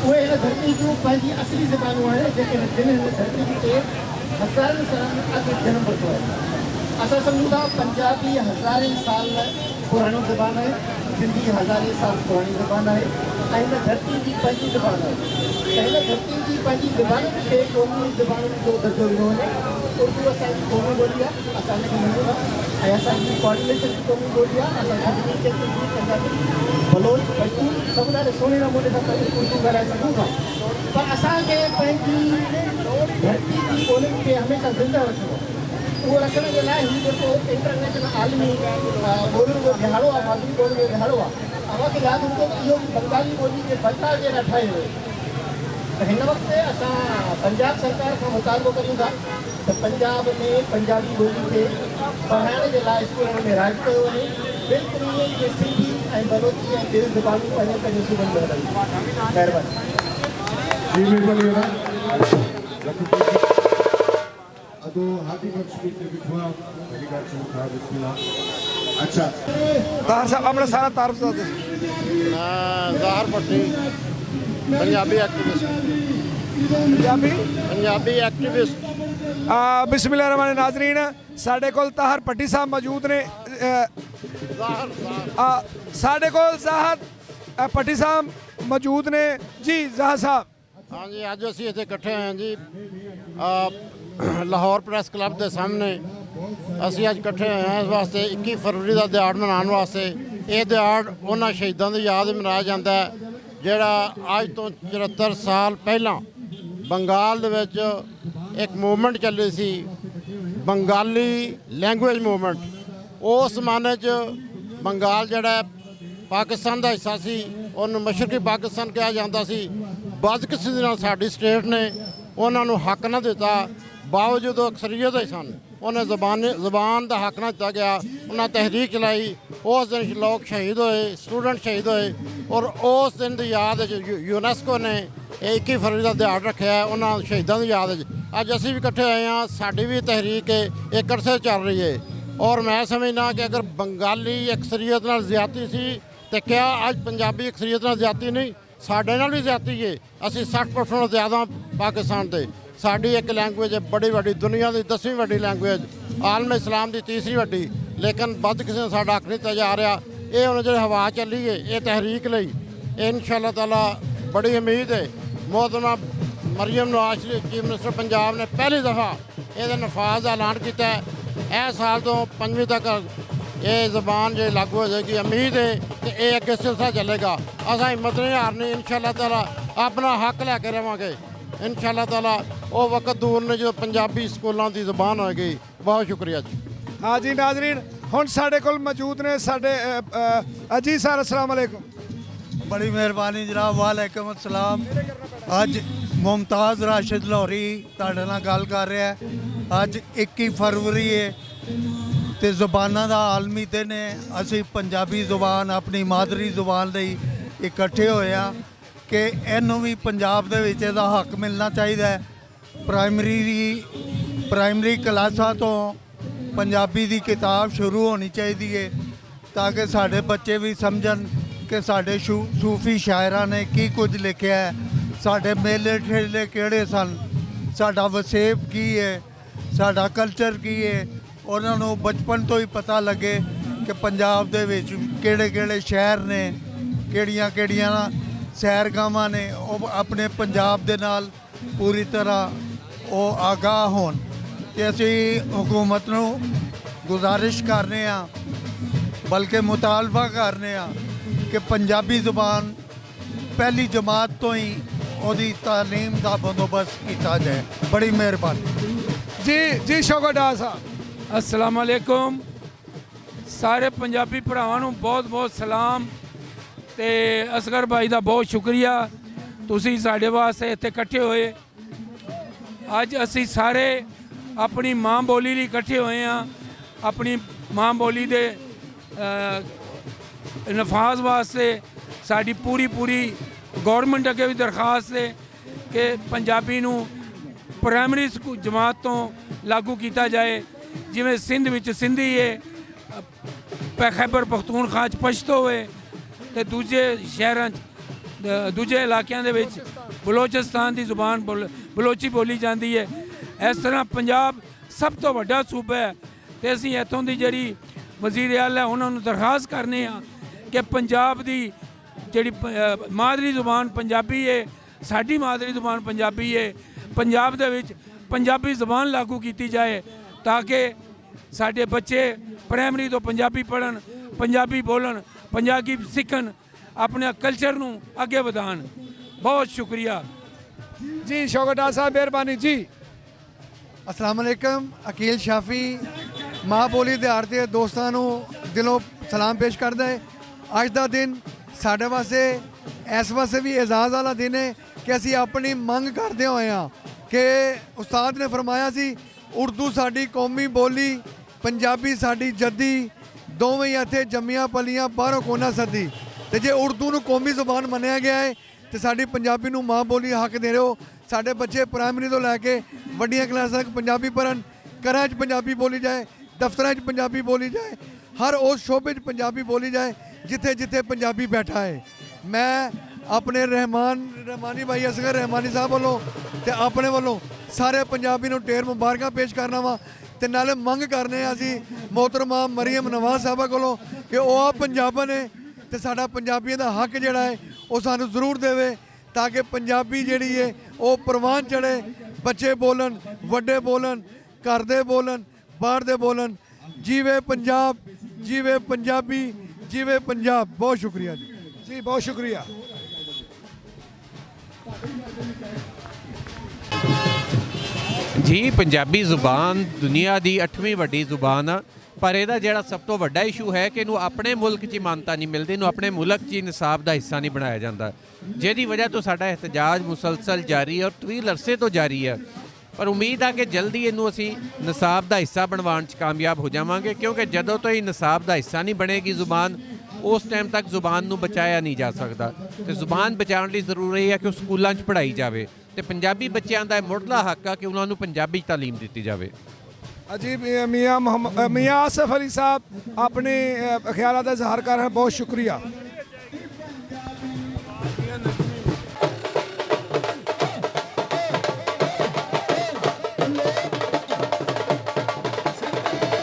उहे हिन धरती जूं पंहिंजी असली ज़बानूं आहिनि जेके जिन हिन धरती ते हज़ारनि सालनि अॻु जनम वरितो आहे असां सम्झूं था पंजाबी हज़ारनि साल पुराणी ज़बान आहे सिंधी हज़ारे साल पुराणी ज़बान आहे ऐं हिन धरती जी पंहिंजी ज़बान आहे त हिन धरती जी पंहिंजी ज़बान खे क़ौमी ज़बानुनि जो दर्जो ॾिनो वञे उर्दू असांजी क़ौमी ॿोली आहे असां हिनखे मञूं था ऐं असांजी कोऑर्डिनेशन जी क़ौमी ॿोली आहे असां कम्युनिकेशन जी पंजाबी बलोच पश्तून सभु ॾाढे सुहिणे नमूने सां पंहिंजी उर्दू ॻाल्हाए सघूं था पर असांखे पंहिंजी धरती जी ॿोलियुनि खे हमेशह ज़िंदा रखिणो आहे उहो रखण जे लाइ हीउ जेको इंटरनेशनल आलमी ॿोलियुनि जो दिहाड़ो आहे मादरी ॿोलियुनि जो दिहाड़ो आहे असांखे यादि हूंदो त इहो बंगाली ॿोली जे बदलाव जे लाइ ठाहियो वियो त हिन वक़्तु असां पंजाब सरकार खां मुतालबो कयूं था त पंजाब में पंजाबी ॿोली खे पढ़ाइण जे लाइ स्कूलनि में राइट कयो वञे बिल्कुलु ईअं ई सिंधी ऐं बलोची ऐं ॿियूं ज़बानूं पंहिंजे पंहिंजे सूबनि में हलनि महिरबानी अच्छा ਤਾਹਰ ਸਾਹਿਬ ਆਪਣਾ ਸਾਰਾ ਤਾਰਫ ਦੱਸ ਦਿਓ। ਜ਼ਾਹਰ ਭੱਟੀ ਪੰਜਾਬੀ ਐਕਟਿਵਿਸਟ ਪੰਜਾਬੀ ਐਕਟਿਵਿਸਟ ਬਿਸਮਿਲ੍ਲਾਹਿਰ ਰਹਿਮਾਨਿਰ ਨਾਜ਼ਰੀਨ ਸਾਡੇ ਕੋਲ ਤਾਹਰ ਭੱਟੀ ਸਾਹਿਬ ਮੌਜੂਦ ਨੇ ਸਾਡੇ ਕੋਲ ਜ਼ਾਹਰ ਭੱਟੀ ਸਾਹਿਬ ਮੌਜੂਦ ਨੇ ਜੀ ਜ਼ਾਹਰ ਸਾਹਿਬ ਹਾਂਜੀ ਅੱਜ ਅਸੀਂ ਇੱਥੇ ਇਕੱਠੇ ਹੋਏ ਹਾਂ ਜੀ ਲਾਹੌਰ ਪ੍ਰੈਸ ਕਲੱਬ ਦੇ ਸਾਹਮਣੇ ਅਸੀਂ ਅੱਜ ਇਕੱਠੇ ਹੋਏ ਹਾਂ ਇਸ ਵਾਸਤੇ 21 ਫਰਵਰੀ ਦਾ ਦਿਹਾੜ ਮਨਾਉਣ ਵਾਸਤੇ ਇਹ ਦਿਹਾੜ ਉਹਨਾਂ ਸ਼ਹੀਦਾਂ ਦੀ ਯਾਦ ਮਨਾਇਆ ਜਾਂਦਾ ਹੈ ਜਿਹੜਾ ਅੱਜ ਤੋਂ 74 ਸਾਲ ਪਹਿਲਾਂ ਬੰਗਾਲ ਦੇ ਵਿੱਚ ਇੱਕ ਮੂਵਮੈਂਟ ਚੱਲੀ ਸੀ ਬੰਗਾਲੀ ਲੈਂਗੁਏਜ ਮੂਵਮੈਂਟ ਉਸ ਜ਼ਮਾਨੇ 'ਚ ਬੰਗਾਲ ਜਿਹੜਾ ਪਾਕਿਸਤਾਨ ਦਾ ਹਿੱਸਾ ਸੀ ਉਹਨੂੰ ਮਸ਼ਰਕੀ ਪਾਕਿਸਤਾਨ ਕਿਹਾ ਜਾਂਦਾ ਸੀ ਬਦਕਿਸਮਤੀ ਨਾਲ ਸਾਡੀ ਸਟੇਟ ਨੇ ਉਹਨਾਂ ਨੂੰ ਹੱਕ ਨਾ ਦਿੱਤਾ ਬਾਵਜੂਦ ਉਹ ਅਕਸਰੀਅਤ ਹੀ ਸਨ ਉਹਨੇ ਜ਼ਬਾਨ ਦਾ ਹੱਕ ਨਾ ਦਿੱਤਾ ਗਿਆ ਉਹਨਾਂ ਤਹਿਰੀਕ ਚਲਾਈ ਉਸ ਦਿਨ ਲੋਕ ਸ਼ਹੀਦ ਹੋਏ ਸਟੂਡੈਂਟ ਸ਼ਹੀਦ ਹੋਏ ਔਰ ਉਸ ਦਿਨ ਦੀ ਯਾਦ ਵਿੱਚ ਯੂਨੈਸਕੋ ਨੇ ਇਹ 21 ਫਰਵਰੀ ਦਾ ਦਿਹਾੜ ਰੱਖਿਆ ਉਹਨਾਂ ਸ਼ਹੀਦਾਂ ਦੀ ਯਾਦ ਵਿੱਚ ਅੱਜ ਅਸੀਂ ਵੀ ਇਕੱਠੇ ਹੋਏ ਹਾਂ ਸਾਡੀ ਵੀ ਤਹਿਰੀਕ ਇੱਕ ਅਰਸੇ ਚੱਲ ਰਹੀ ਹੈ ਔਰ ਮੈਂ ਸਮਝਦਾ ਕਿ ਅਗਰ ਬੰਗਾਲੀ ਅਕਸਰੀਅਤ ਨਾਲ ਜ਼ਿਆਦਤੀ ਸੀ ਤੇ ਕਿਆ ਅੱਜ ਪੰਜਾਬੀ ਅਕਸਰੀਅਤ ਨਾਲ ਜ਼ਿਆਦਤੀ ਨਹੀਂ ਸਾਡੇ ਨਾਲ ਵੀ ਜ਼ਿਆਦਤੀ ਹੈ ਅਸੀਂ 60% ਤੋਂ ਜ਼ਿਆਦਾ ਪਾਕਿਸਤਾਨ ਦੇ ਸਾਡੀ ਇੱਕ ਲੈਂਗੁਏਜ ਹੈ ਬੜੀ ਵੱਡੀ ਦੁਨੀਆ ਦੀ 10ਵੀਂ ਵੱਡੀ ਲੈਂਗੁਏਜ ਆਲਮ ਇਸਲਾਮ ਦੀ ਤੀਸਰੀ ਵੱਡੀ ਲੇਕਿਨ ਵੱਧ ਕਿਸੇ ਨੂੰ ਸਾਡਾ ਹੱਕ ਨਹੀਂ ਦਿੱਤਾ ਜਾ ਰਿਹਾ ਇਹ ਹੁਣ ਜਿਹੜੀ ਹਵਾ ਚੱਲੀ ਹੈ ਇਹ ਤਹਿਰੀਕ ਲਈ ਇਨਸ਼ਾ ਅੱਲਾਹ ਤਾਲਾ ਬੜੀ ਉਮੀਦ ਹੈ मोहतरमा मरियम नवाज चीफ मिनिस्टर पंजाब ने पहली दफ़ा ये नफाज का ऐलान किया है साल तो 5वीं तक ये जबान जो लागू हो जाएगी उम्मीद है कि ये अगे सिलसिला चलेगा असा हिम्मत नहीं हारनी इंशाअल्लाह ताला अपना हक लैके रहेंगे इंशाअल्लाह ताला वो वक्त दूर ने जो पंजाबी स्कूलों की जबान होगी बहुत शुक्रिया जी हाँ जी नाजरीन हुण साडे कोल मौजूद ने साडे अजी सर अस्सलाम वालेकुम बड़ी मेहरबानी जनाब वालेकुम अस्सलाम ਅੱਜ ਮੁਮਤਾਜ਼ ਰਾਸ਼ਿਦ ਲਾਹੌਰੀ ਤੁਹਾਡੇ ਨਾਲ ਗੱਲ ਕਰ ਰਿਹਾ ਹੈ ਅੱਜ 21 ਫਰਵਰੀ ਹੈ ਤੇ ਜ਼ੁਬਾਨਾਂ ਦਾ ਆਲਮੀ ਦਿਨ ਹੈ ਅਸੀਂ ਪੰਜਾਬੀ ਜ਼ੁਬਾਨ ਆਪਣੀ ਮਾਦਰੀ ਜ਼ੁਬਾਨ ਲਈ ਇਕੱਠੇ ਹੋਏ ਹਾਂ ਕਿ ਇਹਨੂੰ ਵੀ ਪੰਜਾਬ ਦੇ ਵਿੱਚ ਇਹਦਾ ਹੱਕ ਮਿਲਣਾ ਚਾਹੀਦਾ ਹੈ ਪ੍ਰਾਇਮਰੀ ਕਲਾਸਾਂ ਤੋਂ ਪੰਜਾਬੀ ਦੀ ਕਿਤਾਬ ਸ਼ੁਰੂ ਹੋਣੀ ਚਾਹੀਦੀ ਹੈ ਤਾਂ ਕਿ ਸਾਡੇ ਬੱਚੇ ਵੀ ਸਮਝਣ ਕਿ ਸਾਡੇ ਸੂਫੀ ਸ਼ਾਇਰਾਂ ਨੇ ਕੀ ਕੁਝ ਲਿਖਿਆ ਹੈ ਸਾਡੇ ਮੇਲੇ ਠੇਲੇ ਕਿਹੜੇ ਸਨ ਸਾਡਾ ਵਸੇਬ ਕੀ ਹੈ ਸਾਡਾ ਕਲਚਰ ਕੀ ਹੈ ਉਹਨਾਂ ਨੂੰ ਬਚਪਨ ਤੋਂ ਹੀ ਪਤਾ ਲੱਗੇ ਕਿ ਪੰਜਾਬ ਦੇ ਵਿੱਚ ਕਿਹੜੇ ਕਿਹੜੇ ਸ਼ਹਿਰ ਨੇ ਕਿਹੜੀਆਂ ਕਿਹੜੀਆਂ ਸੈਰਗਾਹਾਂ ਨੇ ਉਹ ਆਪਣੇ ਪੰਜਾਬ ਦੇ ਨਾਲ ਪੂਰੀ ਤਰ੍ਹਾਂ ਉਹ ਆਗਾਹ ਹੋਣ ਤੇ ਅਸੀਂ ਹਕੂਮਤ ਨੂੰ ਗੁਜ਼ਾਰਿਸ਼ ਕਰ ਰਹੇ ਹਾਂ ਬਲਕਿ ਮੁਤਾਲਬਾ ਕਰ ਰਹੇ ਹਾਂ ਕਿ ਪੰਜਾਬੀ ਜ਼ੁਬਾਨ ਪਹਿਲੀ ਜਮਾਤ ਤੋਂ ਹੀ ਉਹਦੀ ਤਾਲੀਮ ਦਾ ਬੰਦੋਬਸਤ ਕੀਤਾ ਜਾਏ ਬੜੀ ਮਿਹਰਬਾਨੀ जी जी शोगडा साहब अस्सलाम वालेकुम सारे पंजाबी भरावां नूं बहुत बहुत सलाम ते असगर भाई दा बहुत शुक्रिया तुसीं साडे वास्ते इत्थे इकट्ठे होए अज असीं सारे अपनी मां बोली लई इकट्ठे होए हां अपनी मां बोली दे नफाज वास्ते साडी पूरी गौरमेंट अगे भी दरखास्त है कि पंजाबी नूं प्राइमरी जमात तो लागू किया जाए ਜਿਵੇਂ ਸਿੰਧ ਵਿੱਚ ਸਿੰਧੀ ਹੈ, ਖੈਬਰ ਪਖਤੂਨਖਵਾ 'ਚ ਪਸ਼ਤੋ ਹੈ, ਤੇ ਦੂਜੇ ਸ਼ਹਿਰਾਂ 'ਚ ਦੂਜੇ ਇਲਾਕਿਆਂ ਦੇ ਵਿੱਚ ਬਲੋਚਿਸਤਾਨ ਦੀ ਜ਼ੁਬਾਨ ਬਲੋਚੀ ਬੋਲੀ ਜਾਂਦੀ ਹੈ। ਇਸ ਤਰ੍ਹਾਂ ਪੰਜਾਬ ਸਭ ਤੋਂ ਵੱਡਾ ਸੂਬਾ ਹੈ ਤੇ ਅਸੀਂ ਇੱਥੋਂ ਦੀ ਜਿਹੜੀ ਵਜ਼ੀਰ ਆਲਾ ਉਹਨਾਂ ਨੂੰ ਦਰਖਾਸਤ ਕਰਨੇ ਆ ਕਿ ਪੰਜਾਬ ਦੀ ਜਿਹੜੀ ਮਾਦਰੀ ਜ਼ੁਬਾਨ ਪੰਜਾਬੀ ਹੈ, ਸਾਡੀ ਮਾਦਰੀ ਜ਼ੁਬਾਨ ਪੰਜਾਬੀ ਹੈ, ਪੰਜਾਬ ਦੇ ਵਿੱਚ ਪੰਜਾਬੀ ਜ਼ੁਬਾਨ ਲਾਗੂ ਕੀਤੀ ਜਾਏ ਤਾਂ ਕਿ ਸਾਡੇ ਬੱਚੇ ਪ੍ਰਾਇਮਰੀ ਤੋਂ ਪੰਜਾਬੀ ਪੜ੍ਹਨ, ਪੰਜਾਬੀ ਬੋਲਣ, ਪੰਜਾਬੀ ਸਿੱਖਣ, ਆਪਣੇ ਕਲਚਰ ਨੂੰ ਅੱਗੇ ਵਧਾਉਣ। ਬਹੁਤ ਸ਼ੁਕਰੀਆ ਜੀ ਸ਼ੌਕਤ ਡਾਰ ਸਾਹਿਬ, ਮਿਹਰਬਾਨੀ ਜੀ। ਅਸਲਾਮ ਅਲੈਕਮ। ਅਕੀਲ ਸ਼ਾਫੀ ਮਾਂ ਬੋਲੀ ਦਿਹਾੜੇ ਦੇ ਦੋਸਤਾਂ ਨੂੰ ਦਿਲੋਂ ਸਲਾਮ ਪੇਸ਼ ਕਰਦਾ ਹੈ। ਅੱਜ ਦਾ ਦਿਨ ਸਾਡੇ ਵਾਸਤੇ ਇਸ ਵਾਸਤੇ ਵੀ ਇਜ਼ਾਜ਼ ਵਾਲਾ ਦਿਨ ਹੈ ਕਿ ਅਸੀਂ ਆਪਣੀ ਮੰਗ ਕਰਦੇ ਹੋਏ ਹਾਂ ਕਿ ਉਸਤਾਦ ਨੇ ਫਰਮਾਇਆ ਸੀ ਉਰਦੂ ਸਾਡੀ ਕੌਮੀ ਬੋਲੀ, ਪੰਜਾਬੀ ਸਾਡੀ ਜੱਦੀ, ਦੋਵੇਂ ਹੀ ਇੱਥੇ ਜੰਮੀਆਂ ਪਲੀਆਂ ਬਾਹਰੋਂ ਕੋਨਾ ਸੱਦੀ। ਤੇ ਜੇ ਉਰਦੂ ਨੂੰ ਕੌਮੀ ਜ਼ੁਬਾਨ ਮੰਨਿਆ ਗਿਆ ਹੈ ਤੇ ਸਾਡੀ ਪੰਜਾਬੀ ਨੂੰ ਮਾਂ ਬੋਲੀ ਹੱਕ ਦੇ ਰਹੇ ਹੋ। ਸਾਡੇ ਬੱਚੇ ਪ੍ਰਾਇਮਰੀ ਤੋਂ ਲੈ ਕੇ ਵੱਡੀਆਂ ਕਲਾਸਾਂ ਤੱਕ ਪੰਜਾਬੀ ਪੜ੍ਹਨ, ਘਰਾਂ 'ਚ ਪੰਜਾਬੀ ਬੋਲੀ ਜਾਏ, ਦਫ਼ਤਰਾਂ 'ਚ ਪੰਜਾਬੀ ਬੋਲੀ ਜਾਏ, ਹਰ ਉਸ ਸ਼ੋਬੇ 'ਚ ਪੰਜਾਬੀ ਬੋਲੀ ਜਾਏ ਜਿੱਥੇ ਜਿੱਥੇ ਪੰਜਾਬੀ ਬੈਠਾ ਹੈ। ਮੈਂ ਆਪਣੇ ਰਹਿਮਾਨੀ ਭਾਈ ਅਸਗਰ ਰਹਿਮਾਨੀ ਸਾਹਿਬ ਵੱਲੋਂ ਤੇ ਆਪਣੇ ਵੱਲੋਂ ਸਾਰੇ ਪੰਜਾਬੀ ਨੂੰ ਢੇਰ ਮੁਬਾਰਕਾਂ ਪੇਸ਼ ਕਰਨਾ ਵਾ ਤੇ ਨਾਲੇ ਮੰਗ ਕਰਨੇ ਆ ਅਸੀਂ ਮੋਹਤਰਮਾ ਮਰੀਮ ਨਵਾਜ਼ ਸਾਹਿਬਾ ਕੋਲੋਂ ਕਿ ਉਹ ਆ ਪੰਜਾਬਣ ਨੇ ਤੇ ਸਾਡਾ ਪੰਜਾਬੀਆਂ ਦਾ ਹੱਕ ਜਿਹੜਾ ਹੈ ਉਹ ਸਾਨੂੰ ਜ਼ਰੂਰ ਦੇਵੇ ਤਾਂ ਕਿ ਪੰਜਾਬੀ ਜਿਹੜੀ ਹੈ ਉਹ ਪ੍ਰਵਾਨ ਚੜੇ, ਬੱਚੇ ਬੋਲਣ, ਵੱਡੇ ਬੋਲਣ, ਘਰ ਦੇ ਬੋਲਣ, ਬਾਹਰ ਦੇ ਬੋਲਣ। ਜੀਵੇ ਪੰਜਾਬ, ਜੀਵੇ ਪੰਜਾਬੀ, ਜੀਵੇ ਪੰਜਾਬ। ਬਹੁਤ ਸ਼ੁਕਰੀਆ ਜੀ। ਜੀ ਬਹੁਤ ਸ਼ੁਕਰੀਆ। ਜੀ ਪੰਜਾਬੀ ਜ਼ੁਬਾਨ ਦੁਨੀਆ ਦੀ 8ਵੀਂ ਵੱਡੀ ਜ਼ੁਬਾਨ ਆ, ਪਰ ਇਹਦਾ ਜਿਹੜਾ ਸਭ ਤੋਂ ਵੱਡਾ ਇਸ਼ੂ ਹੈ ਕਿ ਇਹਨੂੰ ਆਪਣੇ ਮੁਲਕ 'ਚ ਹੀ ਮਾਨਤਾ ਨਹੀਂ ਮਿਲਦੀ, ਇਹਨੂੰ ਆਪਣੇ ਮੁਲਕ 'ਚ ਹੀ ਨਿਸਾਬ ਦਾ ਹਿੱਸਾ ਨਹੀਂ ਬਣਾਇਆ ਜਾਂਦਾ, ਜਿਹਦੀ ਵਜ੍ਹਾ ਤੋਂ ਸਾਡਾ ਇhtਜਾਜ ਮੁਸਲਸਲ ਜਾਰੀ ਹੈ ਔਰ ਤਵੀਲ ਅਰਸੇ ਤੋਂ ਜਾਰੀ ਹੈ। ਪਰ ਉਮੀਦ ਆ ਕਿ ਜਲਦੀ ਇਹਨੂੰ ਅਸੀਂ ਨਿਸਾਬ ਦਾ ਹਿੱਸਾ ਬਣਵਾਉਣ 'ਚ ਕਾਮਯਾਬ ਹੋ ਜਾਵਾਂਗੇ, ਕਿਉਂਕਿ ਜਦੋਂ ਤੋਂ ਹੀ ਨਿਸਾਬ ਦਾ ਹਿੱਸਾ ਨਹੀਂ ਬਣੇਗੀ ਜ਼ੁਬਾਨ, ਉਸ ਟਾਈਮ ਤੱਕ ਜ਼ੁਬਾਨ ਨੂੰ ਬਚਾਇਆ ਨਹੀਂ ਜਾ ਸਕਦਾ। ਤੇ ਜ਼ੁਬਾਨ ਬਚਾਉਣ ਲਈ ਜ਼ਰੂਰੀ ਹੈ ਕਿ ਉਹ ਸਕੂਲਾਂ 'ਚ ਪੜ੍ਹਾਈ ਜਾਵੇ ਤੇ ਪੰਜਾਬੀ ਬੱਚਿਆਂ ਦਾ ਮੁੱਢਲਾ ਹੱਕ ਆ ਕਿ ਉਹਨਾਂ ਨੂੰ ਪੰਜਾਬੀ ਤਾਲੀਮ ਦਿੱਤੀ ਜਾਵੇ। ਜੀ ਮੀਆਂ ਆਸਫ ਅਲੀ ਸਾਹਿਬ ਆਪਣੇ ਖਿਆਲਾਂ ਦਾ ਇਜ਼ਹਾਰ ਕਰ ਰਹੇ, ਬਹੁਤ ਸ਼ੁਕਰੀਆ।